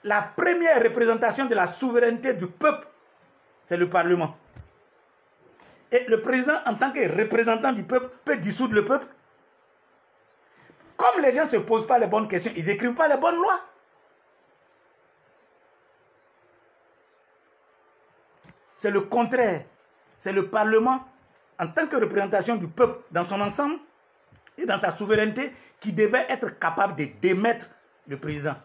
La première représentation de la souveraineté du peuple, c'est le Parlement. Et le président, en tant que représentant du peuple, peut dissoudre le peuple. Comme les gens ne se posent pas les bonnes questions, ils n'écrivent pas les bonnes lois. C'est le contraire. C'est le Parlement, en tant que représentation du peuple dans son ensemble et dans sa souveraineté, qui devait être capable de démettre le président.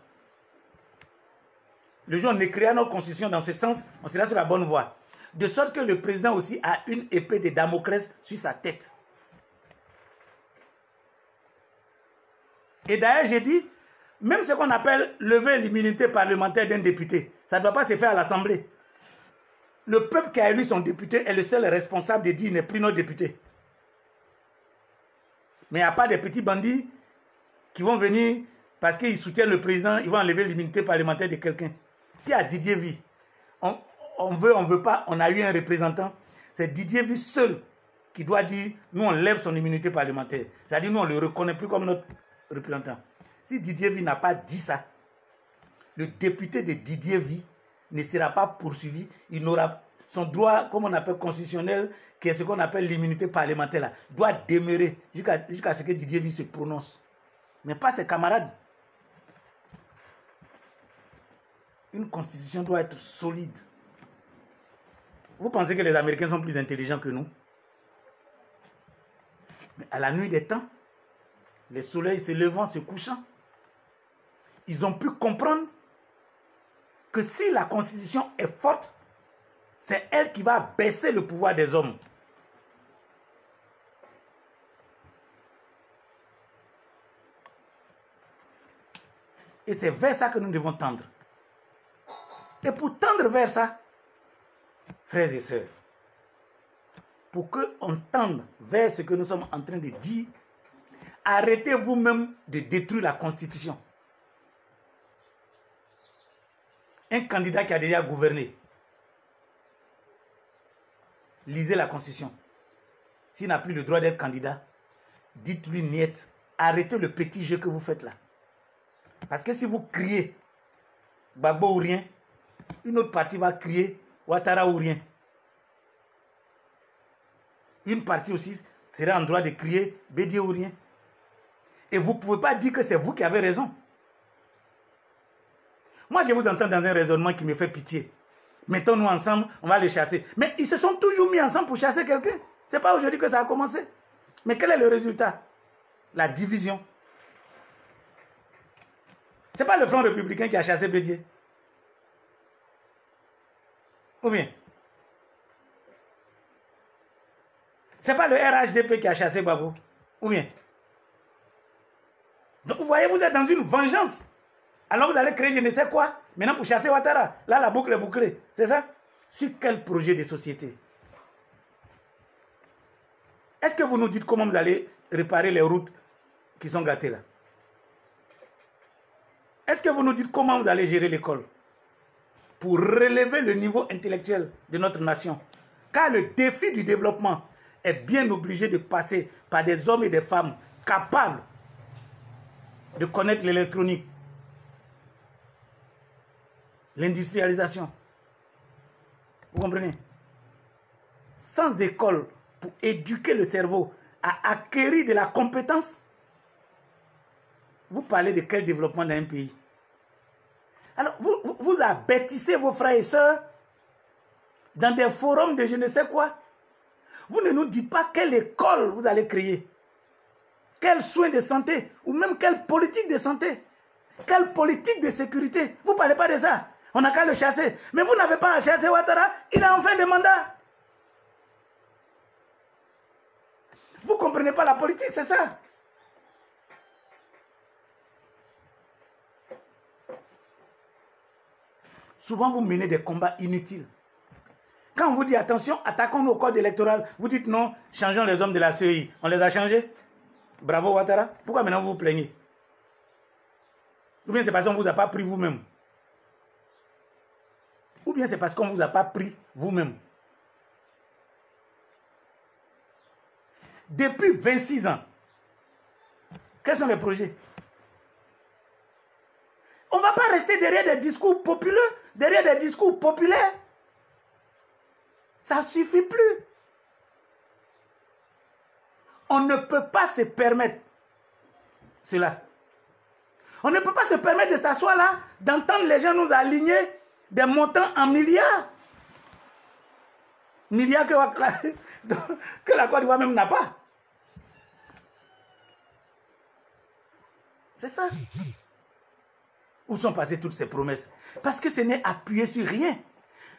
Le jour où on écrira notre constitution dans ce sens, on sera sur la bonne voie. De sorte que le président aussi a une épée de Damoclès sur sa tête. Et d'ailleurs, j'ai dit, même ce qu'on appelle lever l'immunité parlementaire d'un député, ça ne doit pas se faire à l'Assemblée. Le peuple qui a élu son député est le seul responsable de dire qu'il n'est plus notre député. Mais il n'y a pas des petits bandits qui vont venir parce qu'ils soutiennent le président, ils vont enlever l'immunité parlementaire de quelqu'un. Si à Didier Vie, on veut, on ne veut pas, on a eu un représentant, c'est Didier Vie seul qui doit dire, nous on lève son immunité parlementaire. C'est-à-dire, nous on ne le reconnaît plus comme notre représentant. Si Didier Vie n'a pas dit ça, le député de Didier Vie ne sera pas poursuivi, il n'aura son droit, comme on appelle constitutionnel, qui est ce qu'on appelle l'immunité parlementaire, là, doit demeurer jusqu'à ce que Didier Vie se prononce. Mais pas ses camarades. Une constitution doit être solide. Vous pensez que les Américains sont plus intelligents que nous? Mais à la nuit des temps, les soleils se levant, se couchant, ils ont pu comprendre que si la constitution est forte, c'est elle qui va baisser le pouvoir des hommes. Et c'est vers ça que nous devons tendre. Et pour tendre vers ça, frères et sœurs, pour qu'on tende vers ce que nous sommes en train de dire, arrêtez vous-même de détruire la Constitution. Un candidat qui a déjà gouverné, lisez la Constitution. S'il n'a plus le droit d'être candidat, dites-lui niet. Arrêtez le petit jeu que vous faites là. Parce que si vous criez Gbagbo ou rien, une autre partie va crier Ouattara ou rien. Une partie aussi sera en droit de crier Bédié ou rien. Et vous ne pouvez pas dire que c'est vous qui avez raison. Moi, je vous entends dans un raisonnement qui me fait pitié. Mettons-nous ensemble, on va les chasser. Mais ils se sont toujours mis ensemble pour chasser quelqu'un. Ce n'est pas aujourd'hui que ça a commencé. Mais quel est le résultat? La division. Ce n'est pas le Front républicain qui a chassé Bédié. Ou bien? Ce n'est pas le RHDP qui a chassé Gbagbo. Ou bien? Donc vous voyez, vous êtes dans une vengeance. Alors vous allez créer je ne sais quoi. Maintenant pour chasser Ouattara. Là, la boucle est bouclée. C'est ça? Sur quel projet de société? Est-ce que vous nous dites comment vous allez réparer les routes qui sont gâtées là? Est-ce que vous nous dites comment vous allez gérer l'école pour relever le niveau intellectuel de notre nation? Car le défi du développement est bien obligé de passer par des hommes et des femmes capables de connaître l'électronique, l'industrialisation. Vous comprenez? Sans école pour éduquer le cerveau à acquérir de la compétence, vous parlez de quel développement d'un pays? Alors, vous abêtissez vos frères et sœurs dans des forums de je ne sais quoi. Vous ne nous dites pas quelle école vous allez créer, quel soin de santé, ou même quelle politique de santé, quelle politique de sécurité. Vous ne parlez pas de ça. On n'a qu'à le chasser. Mais vous n'avez pas à chasser Ouattara. Il est en fin de mandat. Vous ne comprenez pas la politique, c'est ça. Souvent, vous menez des combats inutiles. Quand on vous dit attention, attaquons nos codes électoraux, vous dites non, changeons les hommes de la CEI. On les a changés. Bravo Ouattara. Pourquoi maintenant vous vous plaignez? Ou bien c'est parce qu'on ne vous a pas pris vous-même. Ou bien c'est parce qu'on ne vous a pas pris vous-même. Depuis 26 ans, quels sont les projets? On ne va pas rester derrière des discours populaires, derrière des discours populaires. Ça ne suffit plus. On ne peut pas se permettre cela. On ne peut pas se permettre de s'asseoir là, d'entendre les gens nous aligner des montants en milliards. Milliards que la Côte d'Ivoire même n'a pas. C'est ça. Où sont passées toutes ces promesses? Parce que ce n'est appuyé sur rien.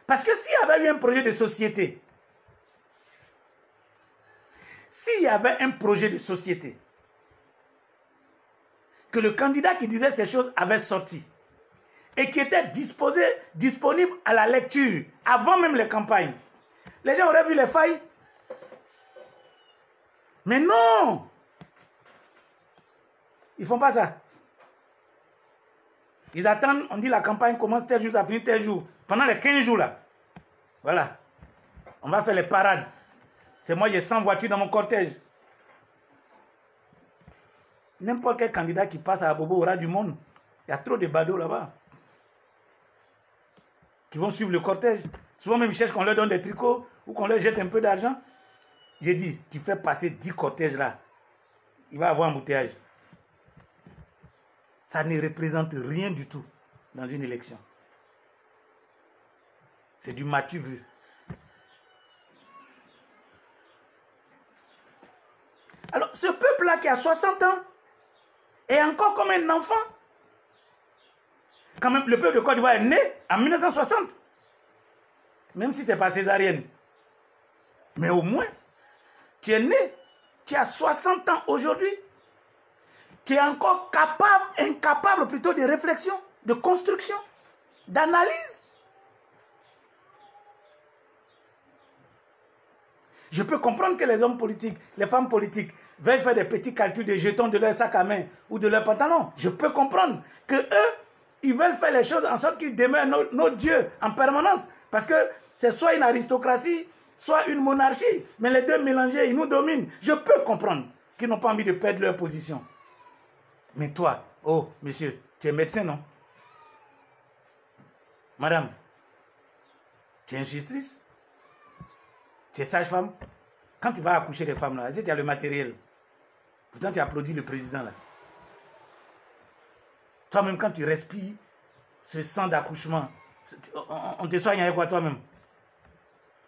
Parce que s'il y avait eu un projet de société, que le candidat qui disait ces choses avait sorti et qui était disponible à la lecture avant même les campagnes, les gens auraient vu les failles. Mais non! Ils ne font pas ça. Ils attendent, on dit la campagne commence tel jour, ça finit tel jour. Pendant les 15 jours là, voilà, on va faire les parades. C'est moi, j'ai 100 voitures dans mon cortège. N'importe quel candidat qui passe à Abobo aura du monde. Il y a trop de badauds là-bas qui vont suivre le cortège. Souvent même ils cherchent qu'on leur donne des tricots ou qu'on leur jette un peu d'argent. J'ai dit, tu fais passer 10 cortèges là, il va avoir un embouteillage. Ça ne représente rien du tout dans une élection. C'est du matu vu. Alors, ce peuple-là qui a 60 ans est encore comme un enfant. Quand même, le peuple de Côte d'Ivoire est né en 1960. Même si ce n'est pas césarienne. Mais au moins, tu es né, tu as 60 ans aujourd'hui. Tu es encore incapable plutôt de réflexion, de construction, d'analyse. Je peux comprendre que les hommes politiques, les femmes politiques, veuillent faire des petits calculs de jetons de leur sac à main ou de leur pantalon. Je peux comprendre que eux, ils veulent faire les choses en sorte qu'ils demeurent nos dieux en permanence. Parce que c'est soit une aristocratie, soit une monarchie. Mais les deux mélangés, ils nous dominent. Je peux comprendre qu'ils n'ont pas envie de perdre leur position. Mais toi, oh, monsieur, tu es médecin, non? Madame, tu es institutrice? Tu es sage-femme? Quand tu vas accoucher les femmes, là, est-ce que tu as le matériel? Pourtant, tu applaudis le président, là. Toi-même, quand tu respires ce sang d'accouchement, on te soigne avec quoi toi-même?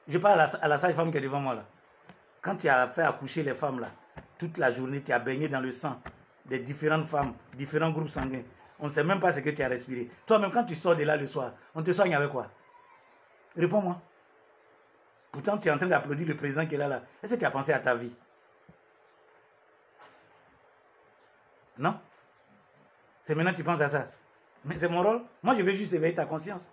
Je parle à la sage-femme qui est devant moi, là. Quand tu as fait accoucher les femmes, là, toute la journée, tu as baigné dans le sang des différentes femmes, différents groupes sanguins. On ne sait même pas ce que tu as respiré. Toi-même, quand tu sors de là le soir, on te soigne avec quoi? Réponds-moi. Pourtant, tu es en train d'applaudir le président qui est là. Est-ce que tu as pensé à ta vie? Non? C'est maintenant que tu penses à ça. Mais c'est mon rôle. Moi, je veux juste éveiller ta conscience.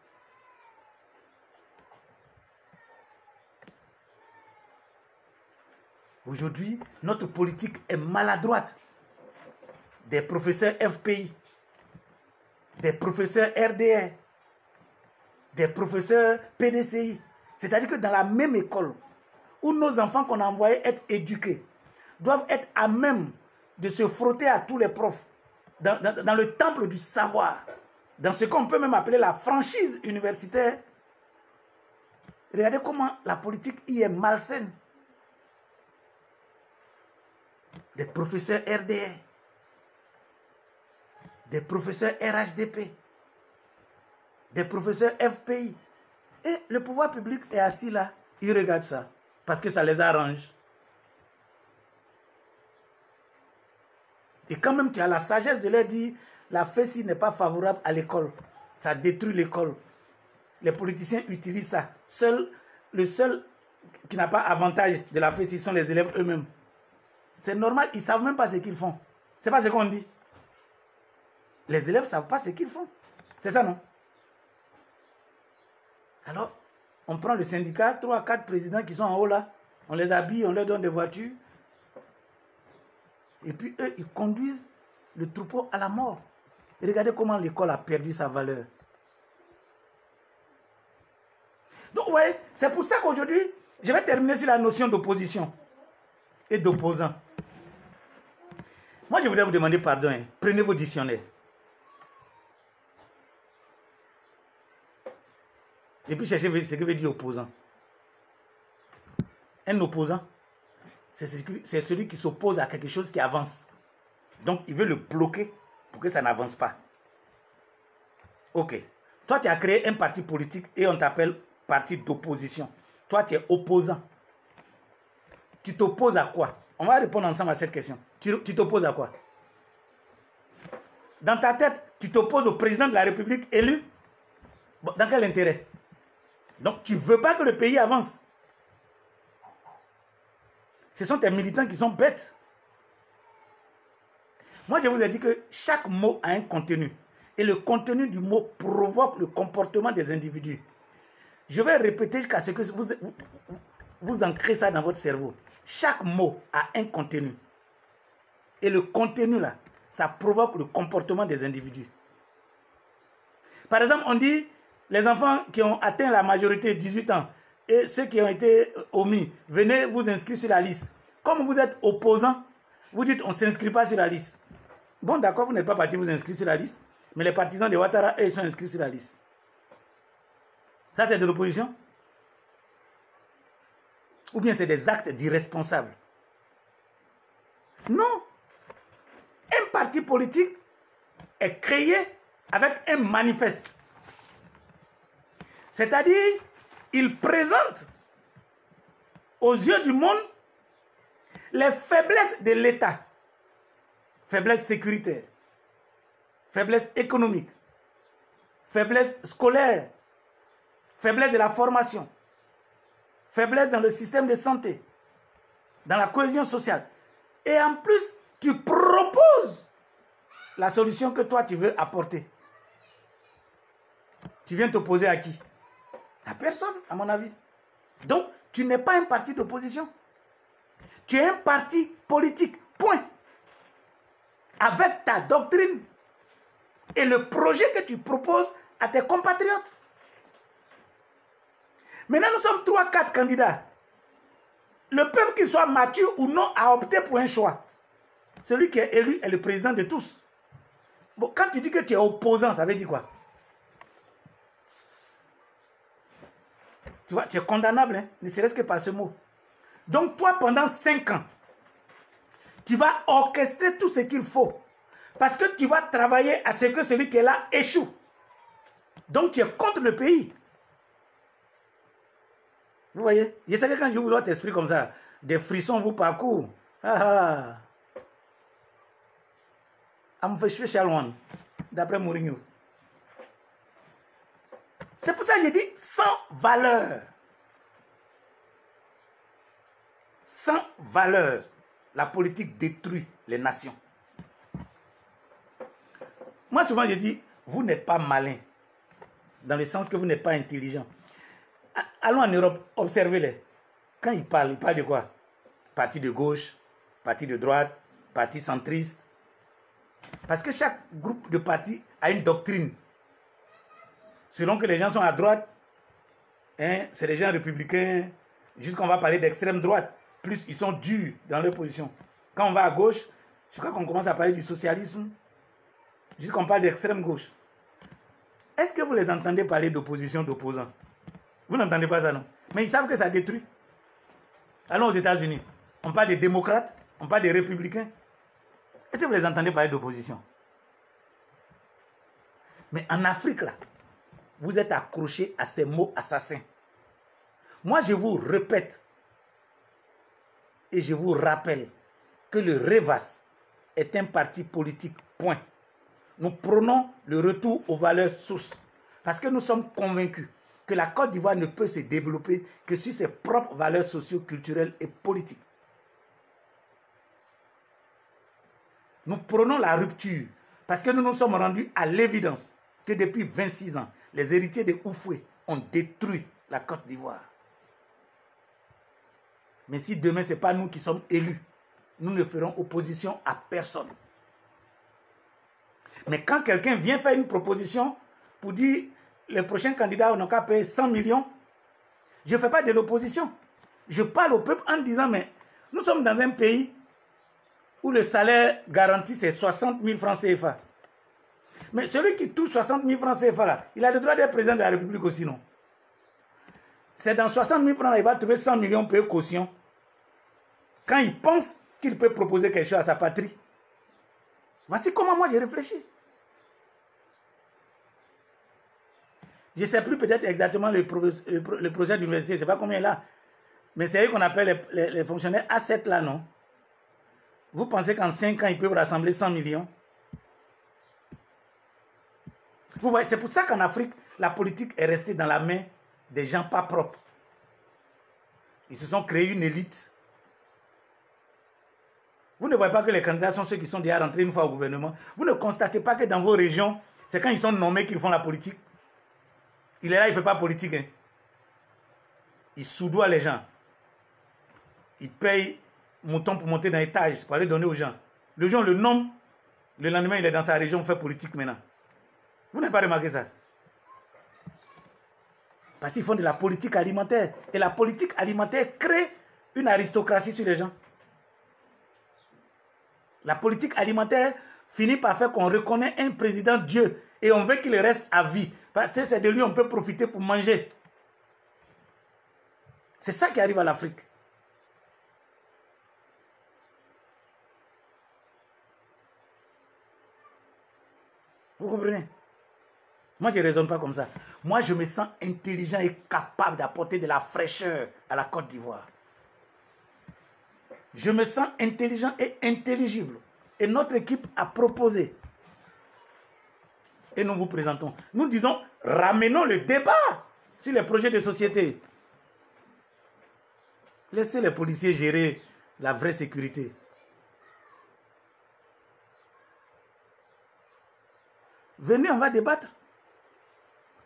Aujourd'hui, notre politique est maladroite. Des professeurs FPI des professeurs RDR, des professeurs PDCI. C'est-à-dire que dans la même école, où nos enfants qu'on a envoyés être éduqués, doivent être à même de se frotter à tous les profs, dans le temple du savoir, dans ce qu'on peut même appeler la franchise universitaire. Regardez comment la politique y est malsaine. Des professeurs RDR, des professeurs RHDP, des professeurs FPI. Et le pouvoir public est assis là, il regarde ça, parce que ça les arrange. Et quand même tu as la sagesse de leur dire, la FESI n'est pas favorable à l'école, ça détruit l'école. Les politiciens utilisent ça. Le seul qui n'a pas avantage de la FESI sont les élèves eux-mêmes. C'est normal, ils ne savent même pas ce qu'ils font. C'est pas ce qu'on dit. Les élèves ne savent pas ce qu'ils font. C'est ça, non? Alors, on prend le syndicat, 3 à 4 présidents qui sont en haut là, on les habille, on leur donne des voitures. Et puis eux, ils conduisent le troupeau à la mort. Et regardez comment l'école a perdu sa valeur. Donc, ouais, c'est pour ça qu'aujourd'hui, je vais terminer sur la notion d'opposition et d'opposant. Moi, je voudrais vous demander pardon. Hein. Prenez vos dictionnaires. Et puis cherchez ce que veut dire opposant. Un opposant, c'est celui qui s'oppose à quelque chose qui avance. Donc, il veut le bloquer pour que ça n'avance pas. Ok. Toi, tu as créé un parti politique et on t'appelle parti d'opposition. Toi, tu es opposant. Tu t'opposes à quoi? On va répondre ensemble à cette question. Tu t'opposes à quoi? Dans ta tête, tu t'opposes au président de la République élu? Bon, dans quel intérêt? Donc, tu ne veux pas que le pays avance. Ce sont tes militants qui sont bêtes. Moi, je vous ai dit que chaque mot a un contenu. Et le contenu du mot provoque le comportement des individus. Je vais répéter jusqu'à ce que vous ancrez ça dans votre cerveau. Chaque mot a un contenu. Et le contenu, là, ça provoque le comportement des individus. Par exemple, on dit, les enfants qui ont atteint la majorité 18 ans et ceux qui ont été omis, venez vous inscrire sur la liste. Comme vous êtes opposant, vous dites on ne s'inscrit pas sur la liste. Bon, d'accord, vous n'êtes pas parti vous inscrire sur la liste, mais les partisans de Ouattara, eux, ils sont inscrits sur la liste. Ça, c'est de l'opposition? Ou bien c'est des actes d'irresponsables? Non. Un parti politique est créé avec un manifeste. C'est-à-dire, il présente aux yeux du monde les faiblesses de l'État. Faiblesse sécuritaire, faiblesse économique, faiblesse scolaire, faiblesse de la formation, faiblesse dans le système de santé, dans la cohésion sociale. Et en plus, tu proposes la solution que toi tu veux apporter. Tu viens t'opposer à qui? À personne, à mon avis. Donc, tu n'es pas un parti d'opposition. Tu es un parti politique, point. Avec ta doctrine et le projet que tu proposes à tes compatriotes. Maintenant, nous sommes 3-4 candidats. Le peuple, qu'il soit mature ou non, a opté pour un choix. Celui qui est élu est le président de tous. Bon, quand tu dis que tu es opposant, ça veut dire quoi? Tu vois, tu es condamnable, hein, ne serait-ce que par ce mot. Donc toi, pendant 5 ans, tu vas orchestrer tout ce qu'il faut. Parce que tu vas travailler à ce que celui qui est là échoue. Donc tu es contre le pays. Vous voyez? Je sais que quand je vous dois t'exprimer comme ça, des frissons vous parcourent. Ah ah. I'm a special one. D'après Mourinho. C'est pour ça que j'ai dit sans valeur. Sans valeur, la politique détruit les nations. Moi, souvent, je dis, vous n'êtes pas malin, dans le sens que vous n'êtes pas intelligent. Allons en Europe, observez-les. Quand ils parlent de quoi? Parti de gauche, parti de droite, parti centriste. Parce que chaque groupe de partis à une doctrine. Selon que les gens sont à droite, hein, c'est les gens républicains, jusqu'on va parler d'extrême droite. Plus ils sont durs dans leur position. Quand on va à gauche, je crois qu'on commence à parler du socialisme, jusqu'on parle d'extrême gauche. Est-ce que vous les entendez parler d'opposition, d'opposants? Vous n'entendez pas ça, non? Mais ils savent que ça détruit. Allons aux États-Unis. On parle des démocrates, on parle des républicains. Est-ce que vous les entendez parler d'opposition? Mais en Afrique, là, vous êtes accrochés à ces mots assassins. Moi, je vous répète et je vous rappelle que le REVAS est un parti politique, point. Nous prônons le retour aux valeurs sources parce que nous sommes convaincus que la Côte d'Ivoire ne peut se développer que sur ses propres valeurs socio-culturelles et politiques. Nous prônons la rupture parce que nous nous sommes rendus à l'évidence que depuis 26 ans, les héritiers de Houphouët ont détruit la Côte d'Ivoire. Mais si demain, ce n'est pas nous qui sommes élus, nous ne ferons opposition à personne. Mais quand quelqu'un vient faire une proposition pour dire les prochains candidats n'ont qu'à payer 100 millions, je ne fais pas de l'opposition. Je parle au peuple en disant, mais nous sommes dans un pays où le salaire garanti c'est 60 000 francs CFA. Mais celui qui touche 60 000 francs CFA, là, il a le droit d'être président de la République aussi, non? C'est dans 60 000 francs, là, il va trouver 100 millions payés caution. Quand il pense qu'il peut proposer quelque chose à sa patrie. Voici comment moi j'ai réfléchi. Je ne sais plus peut-être exactement le projet d'université, je ne sais pas combien là. Mais c'est eux qu'on appelle les fonctionnaires A7 là, non? Vous pensez qu'en 5 ans, ils peuvent rassembler 100 millions? Vous voyez, c'est pour ça qu'en Afrique, la politique est restée dans la main des gens pas propres. Ils se sont créés une élite. Vous ne voyez pas que les candidats sont ceux qui sont déjà rentrés une fois au gouvernement. Vous ne constatez pas que dans vos régions, c'est quand ils sont nommés qu'ils font la politique. Il est là, il ne fait pas politique. Hein. Il soudoie les gens. Il paye mouton pour monter dans l'étage, pour aller donner aux gens. Le gens le nomme, le lendemain, il est dans sa région, fait politique maintenant. Vous n'avez pas remarqué ça? Parce qu'ils font de la politique alimentaire. Et la politique alimentaire crée une aristocratie sur les gens. La politique alimentaire finit par faire qu'on reconnaît un président Dieu et on veut qu'il reste à vie. Parce que c'est de lui qu'on peut profiter pour manger. C'est ça qui arrive à l'Afrique. Vous comprenez? Moi, je ne raisonne pas comme ça. Moi, je me sens intelligent et capable d'apporter de la fraîcheur à la Côte d'Ivoire. Je me sens intelligent et intelligible. Et notre équipe a proposé. Et nous vous présentons. Nous disons, ramenons le débat sur les projets de société. Laissez les policiers gérer la vraie sécurité. Venez, on va débattre.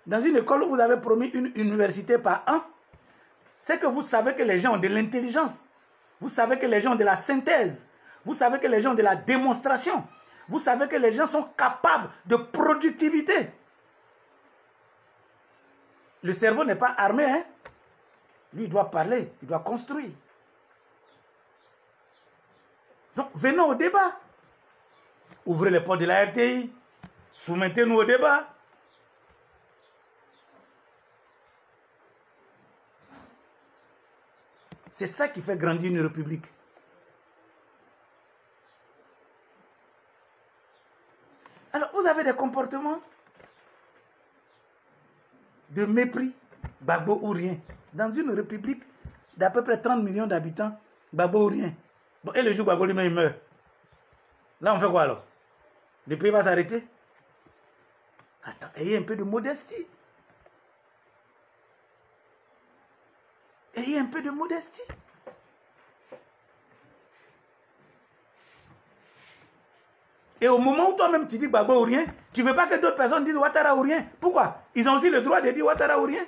Dans une école où vous avez promis une université par an, c'est que vous savez que les gens ont de l'intelligence. Vous savez que les gens ont de la synthèse. Vous savez que les gens ont de la démonstration. Vous savez que les gens sont capables de productivité. Le cerveau n'est pas armé, hein? Lui, il doit parler, il doit construire. Donc, venons au débat. Ouvrez les portes de la RTI. Soumettez-nous au débat. C'est ça qui fait grandir une république. Alors, vous avez des comportements de mépris, Gbagbo ou rien. Dans une république d'à peu près 30 millions d'habitants, Gbagbo ou rien. Bon, et le jour où Gbagbo lui-même meurt, là on fait quoi alors? Le pays va s'arrêter? Attends, ayez un peu de modestie. Ayez un peu de modestie. Et au moment où toi-même tu dis Gbagbo ou rien, tu ne veux pas que d'autres personnes disent Ouattara ou rien. Pourquoi? Ils ont aussi le droit de dire Ouattara ou rien.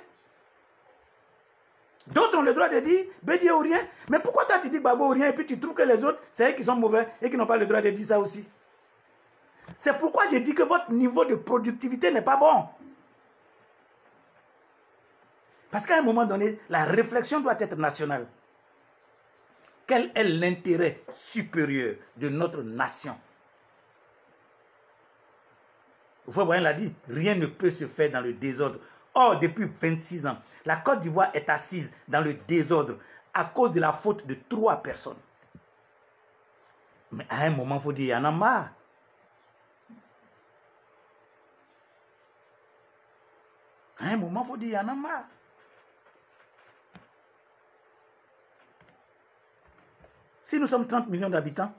D'autres ont le droit de dire Bédié ou rien. Mais pourquoi toi tu dis Gbagbo ou rien et puis tu trouves que les autres, c'est eux qui sont mauvais et qui n'ont pas le droit de dire ça aussi? C'est pourquoi j'ai dit que votre niveau de productivité n'est pas bon. Parce qu'à un moment donné, la réflexion doit être nationale. Quel est l'intérêt supérieur de notre nation? Vous l'a dit, rien ne peut se faire dans le désordre. Or, depuis 26 ans, la Côte d'Ivoire est assise dans le désordre à cause de la faute de 3 personnes. Mais à un moment, il faut dire, il y en a marre. À un moment, il faut dire, il y en a marre. Si nous sommes 30 millions d'habitants,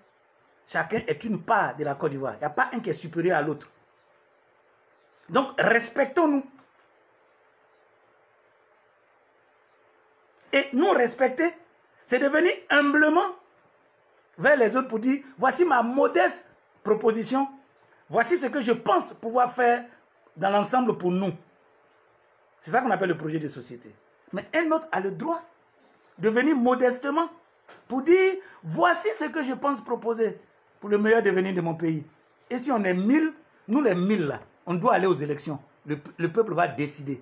chacun est une part de la Côte d'Ivoire. Il n'y a pas un qui est supérieur à l'autre. Donc, respectons-nous. Et nous respecter, c'est de venir humblement vers les autres pour dire, voici ma modeste proposition, voici ce que je pense pouvoir faire dans l'ensemble pour nous. C'est ça qu'on appelle le projet de société. Mais un autre a le droit de venir modestement pour dire, voici ce que je pense proposer pour le meilleur devenir de mon pays. Et si on est 1000, nous les 1000 là, on doit aller aux élections. Le peuple va décider.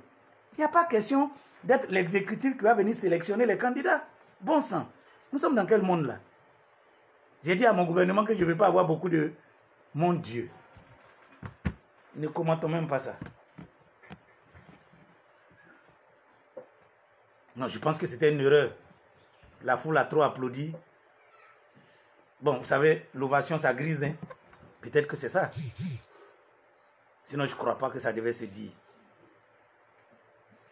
Il n'y a pas question d'être l'exécutif qui va venir sélectionner les candidats. Bon sang, nous sommes dans quel monde là? J'ai dit à mon gouvernement que je ne vais pas avoir beaucoup de... Mon Dieu. Ne commentons même pas ça. Non, je pense que c'était une erreur. La foule a trop applaudi. Bon, vous savez, l'ovation, ça grise. Hein? Peut-être que c'est ça. Sinon, je ne crois pas que ça devait se dire.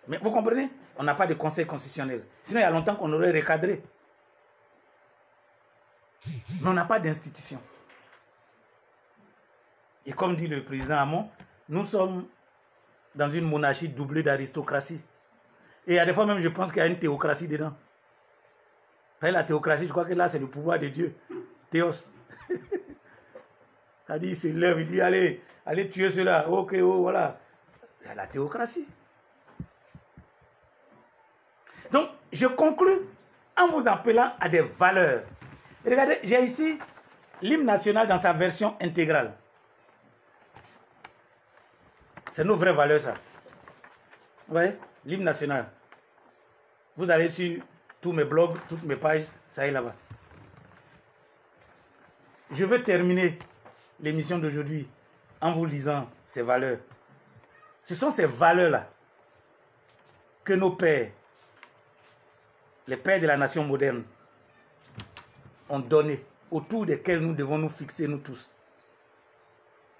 Mais vous comprenez? On n'a pas de conseil constitutionnel. Sinon, il y a longtemps qu'on aurait recadré. Mais on n'a pas d'institution. Et comme dit le président Hamon, nous sommes dans une monarchie doublée d'aristocratie. Et il y a des fois même, je pense qu'il y a une théocratie dedans. La théocratie, je crois que là, c'est le pouvoir de Dieu. Théos. Ça dit, il se lève, il dit, allez, allez tuer cela. Ok, oh, voilà. Il y a la théocratie. Donc, je conclus en vous appelant à des valeurs. Et regardez, j'ai ici l'hymne national dans sa version intégrale. C'est nos vraies valeurs, ça. Vous voyez, l'hymne national. Vous allez sur tous mes blogs, toutes mes pages, ça est là-bas. Je veux terminer l'émission d'aujourd'hui en vous lisant ces valeurs. Ce sont ces valeurs-là que nos pères, les pères de la nation moderne, ont donné, autour desquels nous devons nous fixer, nous tous.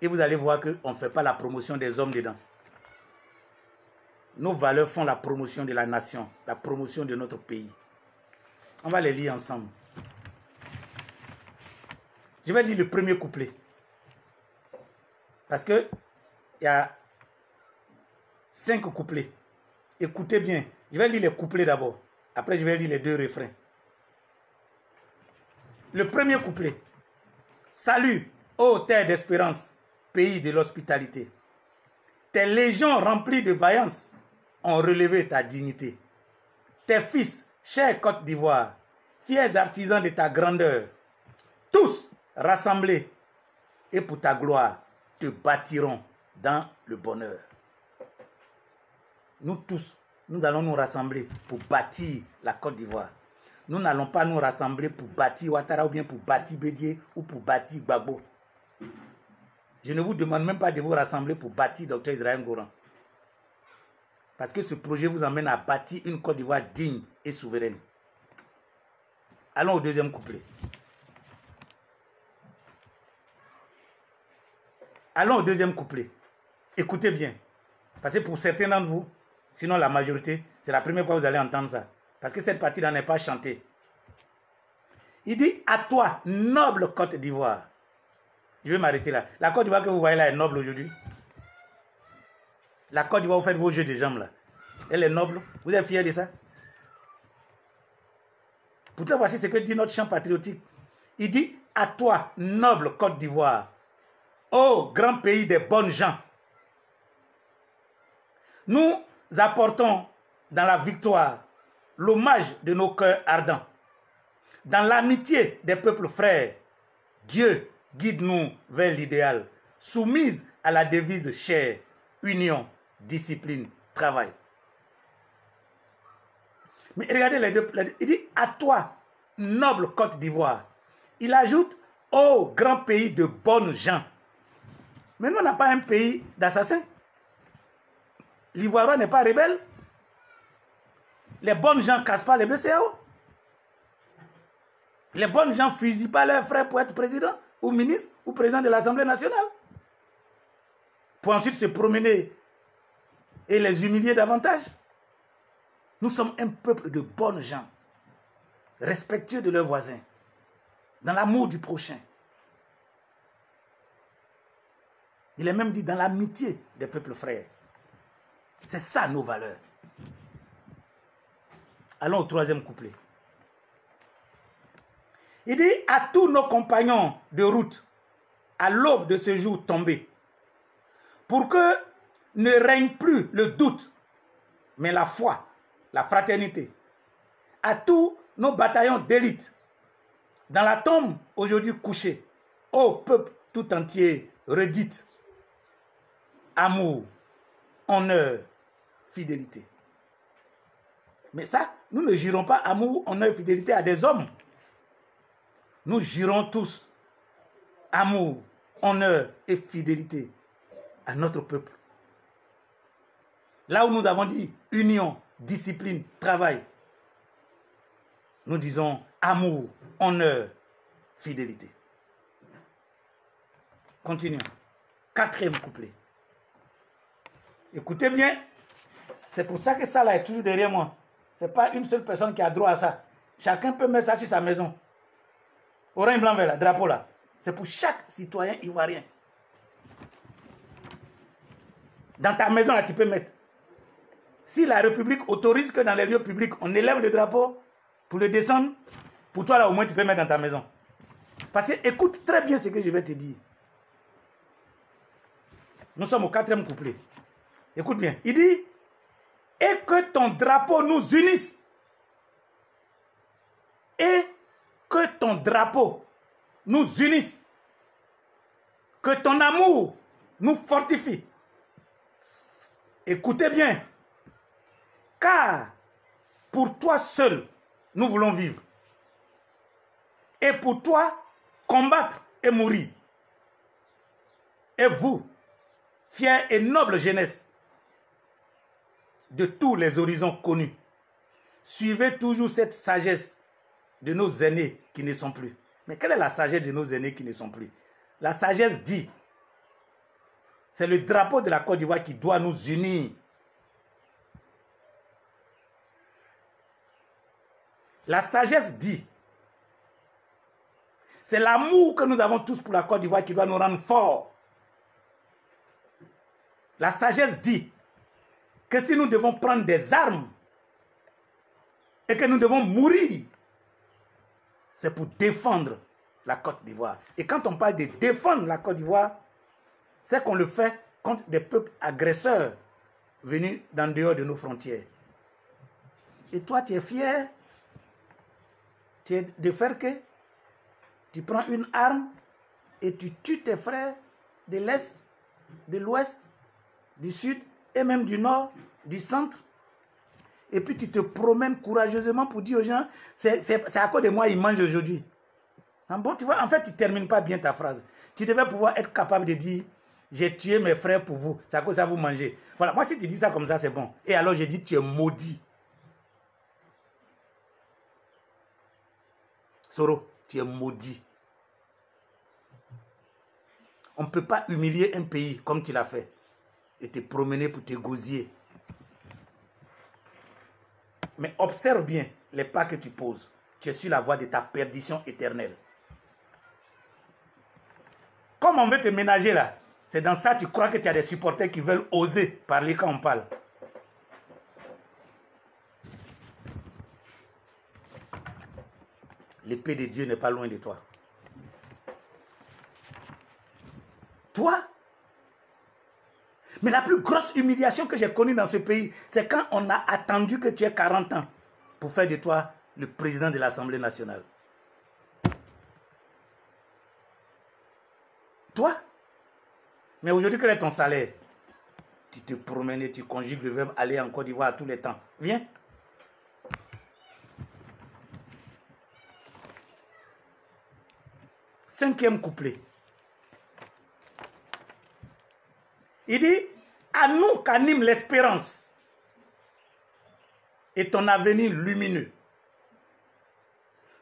Et vous allez voir qu'on ne fait pas la promotion des hommes dedans. Nos valeurs font la promotion de la nation, la promotion de notre pays. On va les lire ensemble. Je vais lire le premier couplet. Parce que il y a 5 couplets. Écoutez bien. Je vais lire les couplets d'abord. Après, je vais lire les 2 refrains. Le premier couplet. Salut, ô terre d'espérance, pays de l'hospitalité. Tes légions remplies de vaillance ont relevé ta dignité. Tes fils, chers Côte d'Ivoire, fiers artisans de ta grandeur, tous rassemblés et pour ta gloire te bâtiront dans le bonheur. Nous tous, nous allons nous rassembler pour bâtir la Côte d'Ivoire. Nous n'allons pas nous rassembler pour bâtir Ouattara ou bien pour bâtir Bédié ou pour bâtir Gbagbo. Je ne vous demande même pas de vous rassembler pour bâtir Dr Israël Goran. Parce que ce projet vous emmène à bâtir une Côte d'Ivoire digne et souveraine. Allons au deuxième couplet. Allons au deuxième couplet. Écoutez bien. Parce que pour certains d'entre vous, sinon la majorité, c'est la première fois que vous allez entendre ça. Parce que cette partie-là n'est pas chantée. Il dit, à toi, noble Côte d'Ivoire. Je vais m'arrêter là. La Côte d'Ivoire que vous voyez là est noble aujourd'hui. La Côte d'Ivoire, vous faites vos jeux de jambes là. Elle est noble. Vous êtes fiers de ça? Pourtant, voici ce que dit notre chant patriotique. Il dit, à toi, noble Côte d'Ivoire, ô grand pays des bonnes gens, nous apportons dans la victoire l'hommage de nos cœurs ardents. Dans l'amitié des peuples frères, Dieu guide-nous vers l'idéal. soumise à la devise chère, union, discipline, travail. Mais regardez les deux, il dit à toi, noble Côte d'Ivoire. Il ajoute, ô grand pays de bonnes gens. Mais nous, on n'a pas un pays d'assassins. L'Ivoirien n'est pas rebelle. Les bonnes gens ne cassent pas les BCAO. Les bonnes gens ne fusillent pas leurs frères pour être président, ou ministre, ou président de l'Assemblée nationale. Pour ensuite se promener et les humilier davantage. Nous sommes un peuple de bonnes gens, respectueux de leurs voisins, dans l'amour du prochain. Il est même dit dans l'amitié des peuples frères. C'est ça nos valeurs. Allons au troisième couplet. Il dit à tous nos compagnons de route, à l'aube de ce jour tombé, pour que ne règne plus le doute, mais la foi, la fraternité. À tous nos bataillons d'élite, dans la tombe aujourd'hui couchée, ô peuple tout entier, redites, amour, honneur, fidélité. Mais ça, nous ne jurons pas amour, honneur, fidélité à des hommes. Nous jurons tous amour, honneur et fidélité à notre peuple. Là où nous avons dit union, discipline, travail, nous disons amour, honneur, fidélité. Continuons. Quatrième couplet. Écoutez bien, c'est pour ça que ça là est toujours derrière moi. Ce n'est pas une seule personne qui a droit à ça. Chacun peut mettre ça sur sa maison. Orange, blanc, vert, là, drapeau là. C'est pour chaque citoyen ivoirien. Dans ta maison là, tu peux mettre. Si la République autorise que dans les lieux publics, on élève le drapeau pour le descendre, pour toi là au moins tu peux mettre dans ta maison. Parce que écoute très bien ce que je vais te dire. Nous sommes au quatrième couplet. Écoute bien. Il dit, et que ton drapeau nous unisse. Et que ton drapeau nous unisse. Que ton amour nous fortifie. Écoutez bien. Car pour toi seul, nous voulons vivre. Et pour toi, combattre et mourir. Et vous, fière et noble jeunesse de tous les horizons connus, suivez toujours cette sagesse de nos aînés qui ne sont plus. Mais quelle est la sagesse de nos aînés qui ne sont plus? La sagesse dit, c'est le drapeau de la Côte d'Ivoire qui doit nous unir. La sagesse dit, c'est l'amour que nous avons tous pour la Côte d'Ivoire qui doit nous rendre forts. La sagesse dit que si nous devons prendre des armes et que nous devons mourir, c'est pour défendre la Côte d'Ivoire. Et quand on parle de défendre la Côte d'Ivoire, c'est qu'on le fait contre des peuples agresseurs venus d'en dehors de nos frontières. Et toi, tu es fier de faire que tu prends une arme et tu tues tes frères de l'Est, de l'Ouest, du Sud et même du Nord, du Centre. Et puis tu te promènes courageusement pour dire aux gens, c'est à cause de moi ils mangent aujourd'hui. Bon, tu vois, en fait, tu ne termines pas bien ta phrase. Tu devais pouvoir être capable de dire, j'ai tué mes frères pour vous, c'est à cause de ça vous mangez. Voilà, moi si tu dis ça comme ça, c'est bon. Et alors j'ai dit, tu es maudit. Soro, tu es maudit. On ne peut pas humilier un pays comme tu l'as fait et te promener pour te gosier. Mais observe bien les pas que tu poses. Tu es sur la voie de ta perdition éternelle. Comme on veut te ménager là, c'est dans ça que tu crois que tu as des supporters qui veulent oser parler quand on parle. L'épée de Dieu n'est pas loin de toi. Toi? Mais la plus grosse humiliation que j'ai connue dans ce pays, c'est quand on a attendu que tu aies 40 ans pour faire de toi le président de l'Assemblée nationale. Toi? Mais aujourd'hui, quel est ton salaire? Tu te promènes et tu conjugues le verbe aller en Côte d'Ivoire à tous les temps. Viens. Cinquième couplet. Il dit, à nous qu'anime l'espérance et ton avenir lumineux.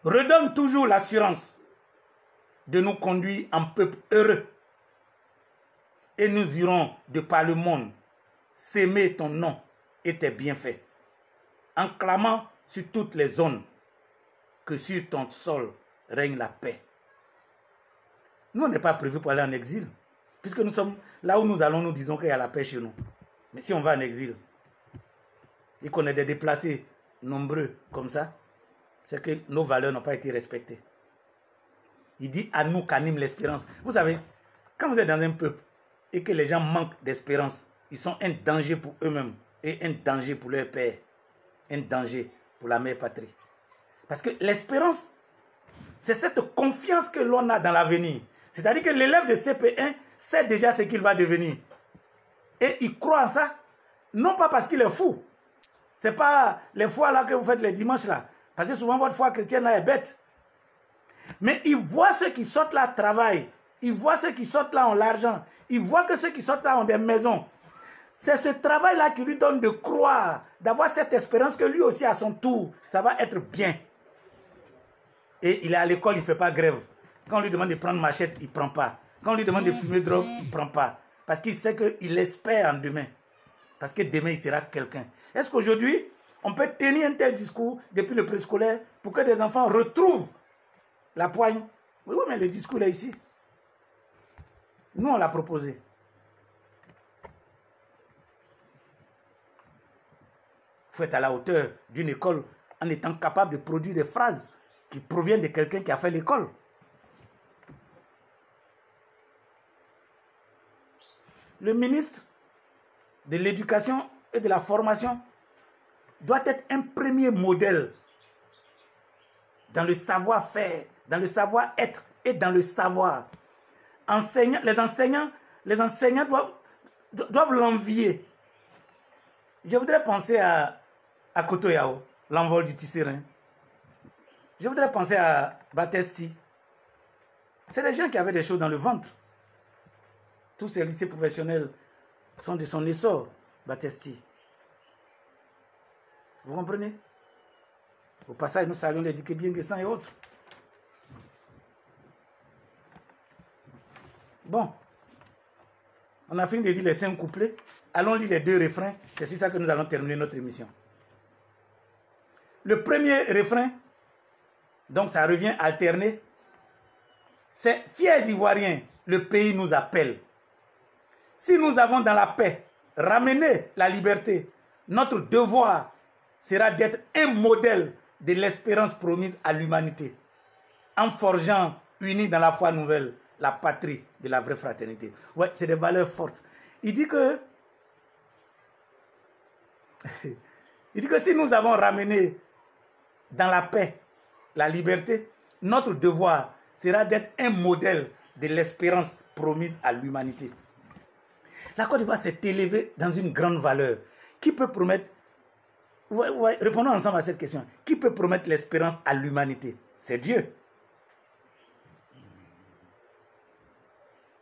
Redonne toujours l'assurance de nous conduire en peuple heureux. Et nous irons de par le monde s'aimer ton nom et tes bienfaits, en clamant sur toutes les zones que sur ton sol règne la paix. Nous, on n'est pas prévu pour aller en exil, puisque nous sommes là où nous allons, nous disons qu'il y a la paix chez nous. Mais si on va en exil, et qu'on est des déplacés nombreux comme ça, c'est que nos valeurs n'ont pas été respectées. Il dit à nous qu'anime l'espérance. Vous savez, quand vous êtes dans un peuple et que les gens manquent d'espérance, ils sont un danger pour eux-mêmes et un danger pour leur père, un danger pour la mère patrie. Parce que l'espérance, c'est cette confiance que l'on a dans l'avenir. C'est-à-dire que l'élève de CP1 sait déjà ce qu'il va devenir. Et il croit en ça, non pas parce qu'il est fou. Ce n'est pas les fois là que vous faites les dimanches là. Parce que souvent votre foi chrétienne là est bête. Mais il voit ceux qui sortent là travaillent. Il voit ceux qui sortent là ont l'argent. Il voit que ceux qui sortent là ont des maisons. C'est ce travail-là qui lui donne de croire, d'avoir cette espérance que lui aussi à son tour, ça va être bien. Et il est à l'école, il ne fait pas grève. Quand on lui demande de prendre machette, il ne prend pas. Quand on lui demande de fumer drogue, il ne prend pas. Parce qu'il sait qu'il espère en demain. Parce que demain, il sera quelqu'un. Est-ce qu'aujourd'hui, on peut tenir un tel discours depuis le préscolaire pour que des enfants retrouvent la poigne? Oui, mais le discours est ici. Nous, on l'a proposé. Il faut être à la hauteur d'une école en étant capable de produire des phrases qui proviennent de quelqu'un qui a fait l'école. Le ministre de l'Éducation et de la Formation doit être un premier modèle dans le savoir-faire, dans le savoir-être et dans le savoir. Les enseignants doivent l'envier. Je voudrais penser à Koto Yao, l'envol du Tisserand. Je voudrais penser à Batesti. C'est des gens qui avaient des choses dans le ventre. Tous ces lycées professionnels sont de son essor, Batesti. Vous comprenez? Au passage, nous saluons les Dike Bienguessan et autres. Bon, on a fini de lire les 5 couplets. Allons lire les 2 refrains. C'est sur ça que nous allons terminer notre émission. Le premier refrain, donc ça revient alterné, c'est « Fiers Ivoiriens, le pays nous appelle. Si nous avons dans la paix ramené la liberté, notre devoir sera d'être un modèle de l'espérance promise à l'humanité, en forgeant, unis dans la foi nouvelle, la patrie de la vraie fraternité. » Ouais, c'est des valeurs fortes. Il dit que si nous avons ramené dans la paix la liberté, notre devoir sera d'être un modèle de l'espérance promise à l'humanité. La Côte d'Ivoire s'est élevée dans une grande valeur. Qui peut promettre, répondons ensemble à cette question, qui peut promettre l'espérance à l'humanité? C'est Dieu.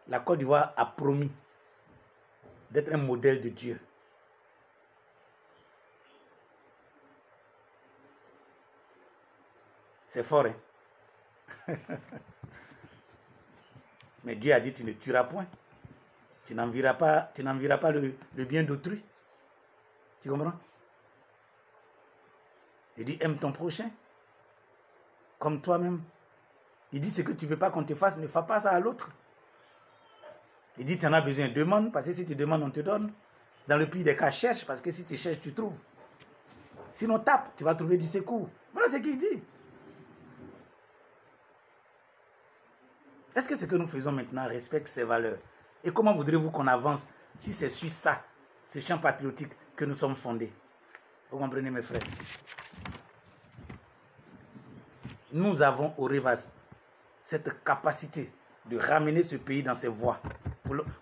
La Côte d'Ivoire a promis d'être un modèle de Dieu. C'est fort, hein? Mais Dieu a dit, tu ne tueras point. Tu n'envieras pas le bien d'autrui. Tu comprends? Il dit, aime ton prochain comme toi-même. Il dit, ce que tu ne veux pas qu'on te fasse, ne fais pas ça à l'autre. Il dit, tu en as besoin, demande, parce que si tu demandes, on te donne. Dans le pire des cas, cherche, parce que si tu cherches, tu trouves. Sinon, tape, tu vas trouver du secours. Voilà ce qu'il dit. Est-ce que ce que nous faisons maintenant respecte ces valeurs? Et comment voudrez-vous qu'on avance si c'est sur ça, ce champ patriotique, que nous sommes fondés? Vous comprenez, mes frères? Nous avons au Rivas cette capacité de ramener ce pays dans ses voies.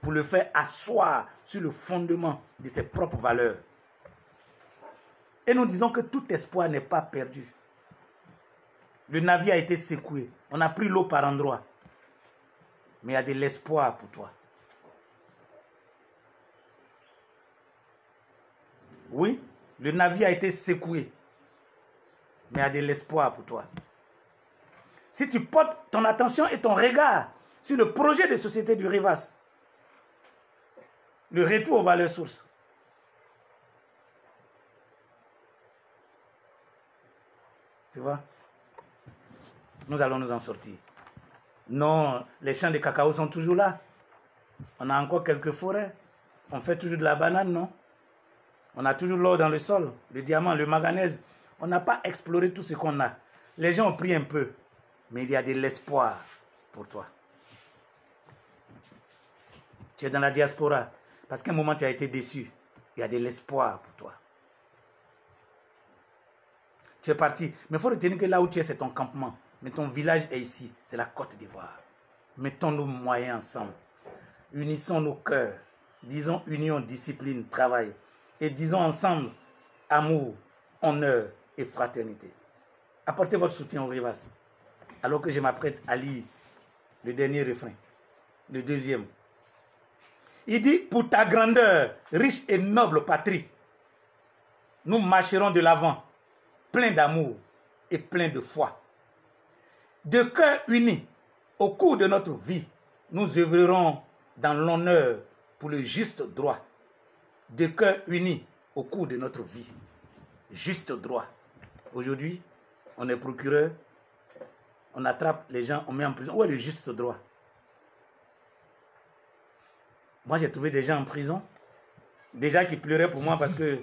pour le faire asseoir sur le fondement de ses propres valeurs. Et nous disons que tout espoir n'est pas perdu. Le navire a été secoué. On a pris l'eau par endroits. Mais il y a de l'espoir pour toi. Oui, le navire a été secoué. Mais il y a de l'espoir pour toi. Si tu portes ton attention et ton regard sur le projet de société du Rivas, le retour aux valeurs sources, tu vois, nous allons nous en sortir. Non, les champs de cacao sont toujours là. On a encore quelques forêts. On fait toujours de la banane, non? On a toujours l'or dans le sol, le diamant, le manganèse. On n'a pas exploré tout ce qu'on a. Les gens ont pris un peu. Mais il y a de l'espoir pour toi. Tu es dans la diaspora. Parce qu'à un moment, tu as été déçu. Il y a de l'espoir pour toi. Tu es parti. Mais il faut retenir que là où tu es, c'est ton campement. Mais ton village est ici. C'est la Côte d'Ivoire. Mettons nos moyens ensemble. Unissons nos cœurs. Disons union, discipline, travail. Et disons ensemble amour, honneur et fraternité. Apportez votre soutien au Rivas. Alors que je m'apprête à lire le dernier refrain. Le deuxième. Il dit, pour ta grandeur, riche et noble patrie, nous marcherons de l'avant, plein d'amour et plein de foi. De cœur unis, au cours de notre vie, nous œuvrerons dans l'honneur pour le juste droit. De cœur unis, au cours de notre vie. Juste droit. Aujourd'hui, on est procureur, on attrape les gens, on met en prison. Où est le juste droit? Moi, j'ai trouvé des gens en prison, déjà qui pleuraient pour moi parce que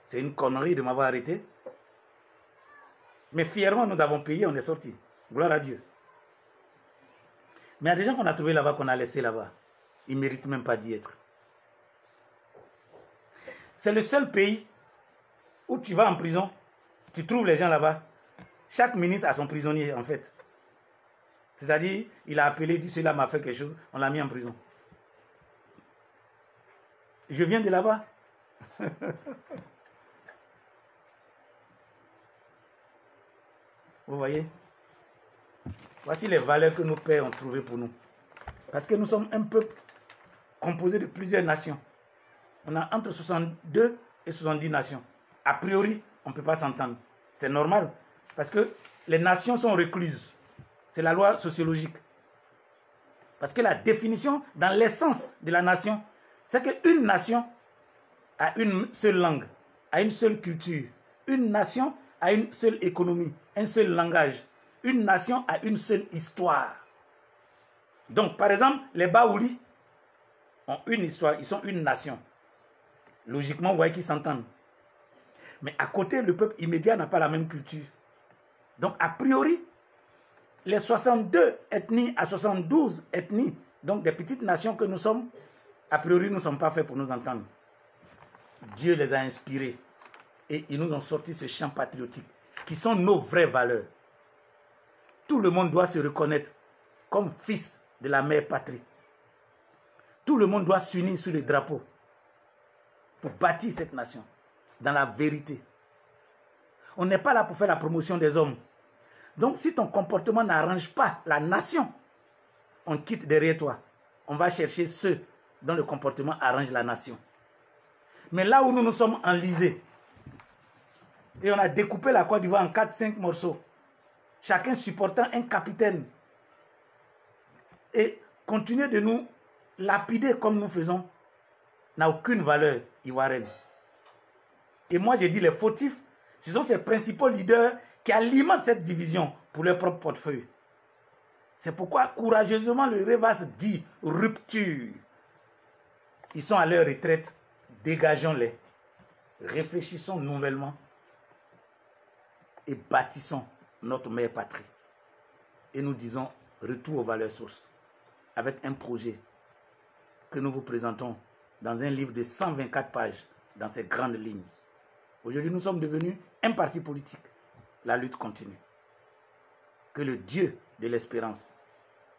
c'est une connerie de m'avoir arrêté. Mais fièrement, nous avons payé, on est sortis. Gloire à Dieu. Mais il y a des gens qu'on a trouvés là-bas, qu'on a laissés là-bas. Ils ne méritent même pas d'y être. C'est le seul pays où tu vas en prison, tu trouves les gens là-bas. Chaque ministre a son prisonnier, en fait. C'est-à-dire, il a appelé, dit cela m'a fait quelque chose, on l'a mis en prison. Je viens de là-bas. Vous voyez? Voici les valeurs que nos pères ont trouvées pour nous. Parce que nous sommes un peuple composé de plusieurs nations. On a entre 62 et 70 nations. A priori, on ne peut pas s'entendre. C'est normal. Parce que les nations sont recluses. C'est la loi sociologique. Parce que la définition, dans l'essence de la nation, c'est qu'une nation a une seule langue, a une seule culture. Une nation a une seule économie, un seul langage. Une nation a une seule histoire. Donc, par exemple, les Baouli ont une histoire, ils sont une nation. Logiquement, vous voyez qu'ils s'entendent. Mais à côté, le peuple immédiat n'a pas la même culture. Donc, a priori, les 62 ethnies à 72 ethnies, donc des petites nations que nous sommes, a priori, nous ne sommes pas faits pour nous entendre. Dieu les a inspirés et ils nous ont sorti ce chant patriotique qui sont nos vraies valeurs. Tout le monde doit se reconnaître comme fils de la mère patrie. Tout le monde doit s'unir sur le drapeau pour bâtir cette nation dans la vérité. On n'est pas là pour faire la promotion des hommes. Donc si ton comportement n'arrange pas la nation, on quitte derrière toi. On va chercher ceux dont le comportement arrange la nation. Mais là où nous nous sommes enlisés, et on a découpé la Côte d'Ivoire en 4-5 morceaux, chacun supportant un capitaine, et continuer de nous lapider comme nous faisons, n'a aucune valeur ivoirienne. Et moi j'ai dit les fautifs, ce sont ces principaux leaders qui alimentent cette division pour leur propre portefeuille. C'est pourquoi courageusement le Rivas dit rupture. Ils sont à leur retraite, dégageons-les, réfléchissons nouvellement et bâtissons notre mère patrie. Et nous disons retour aux valeurs sources avec un projet que nous vous présentons dans un livre de 124 pages dans ces grandes lignes. Aujourd'hui, nous sommes devenus un parti politique. La lutte continue. Que le Dieu de l'espérance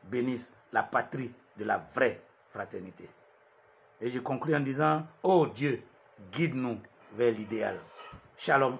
bénisse la patrie de la vraie fraternité. Et je conclue en disant, oh Dieu, guide-nous vers l'idéal. Shalom.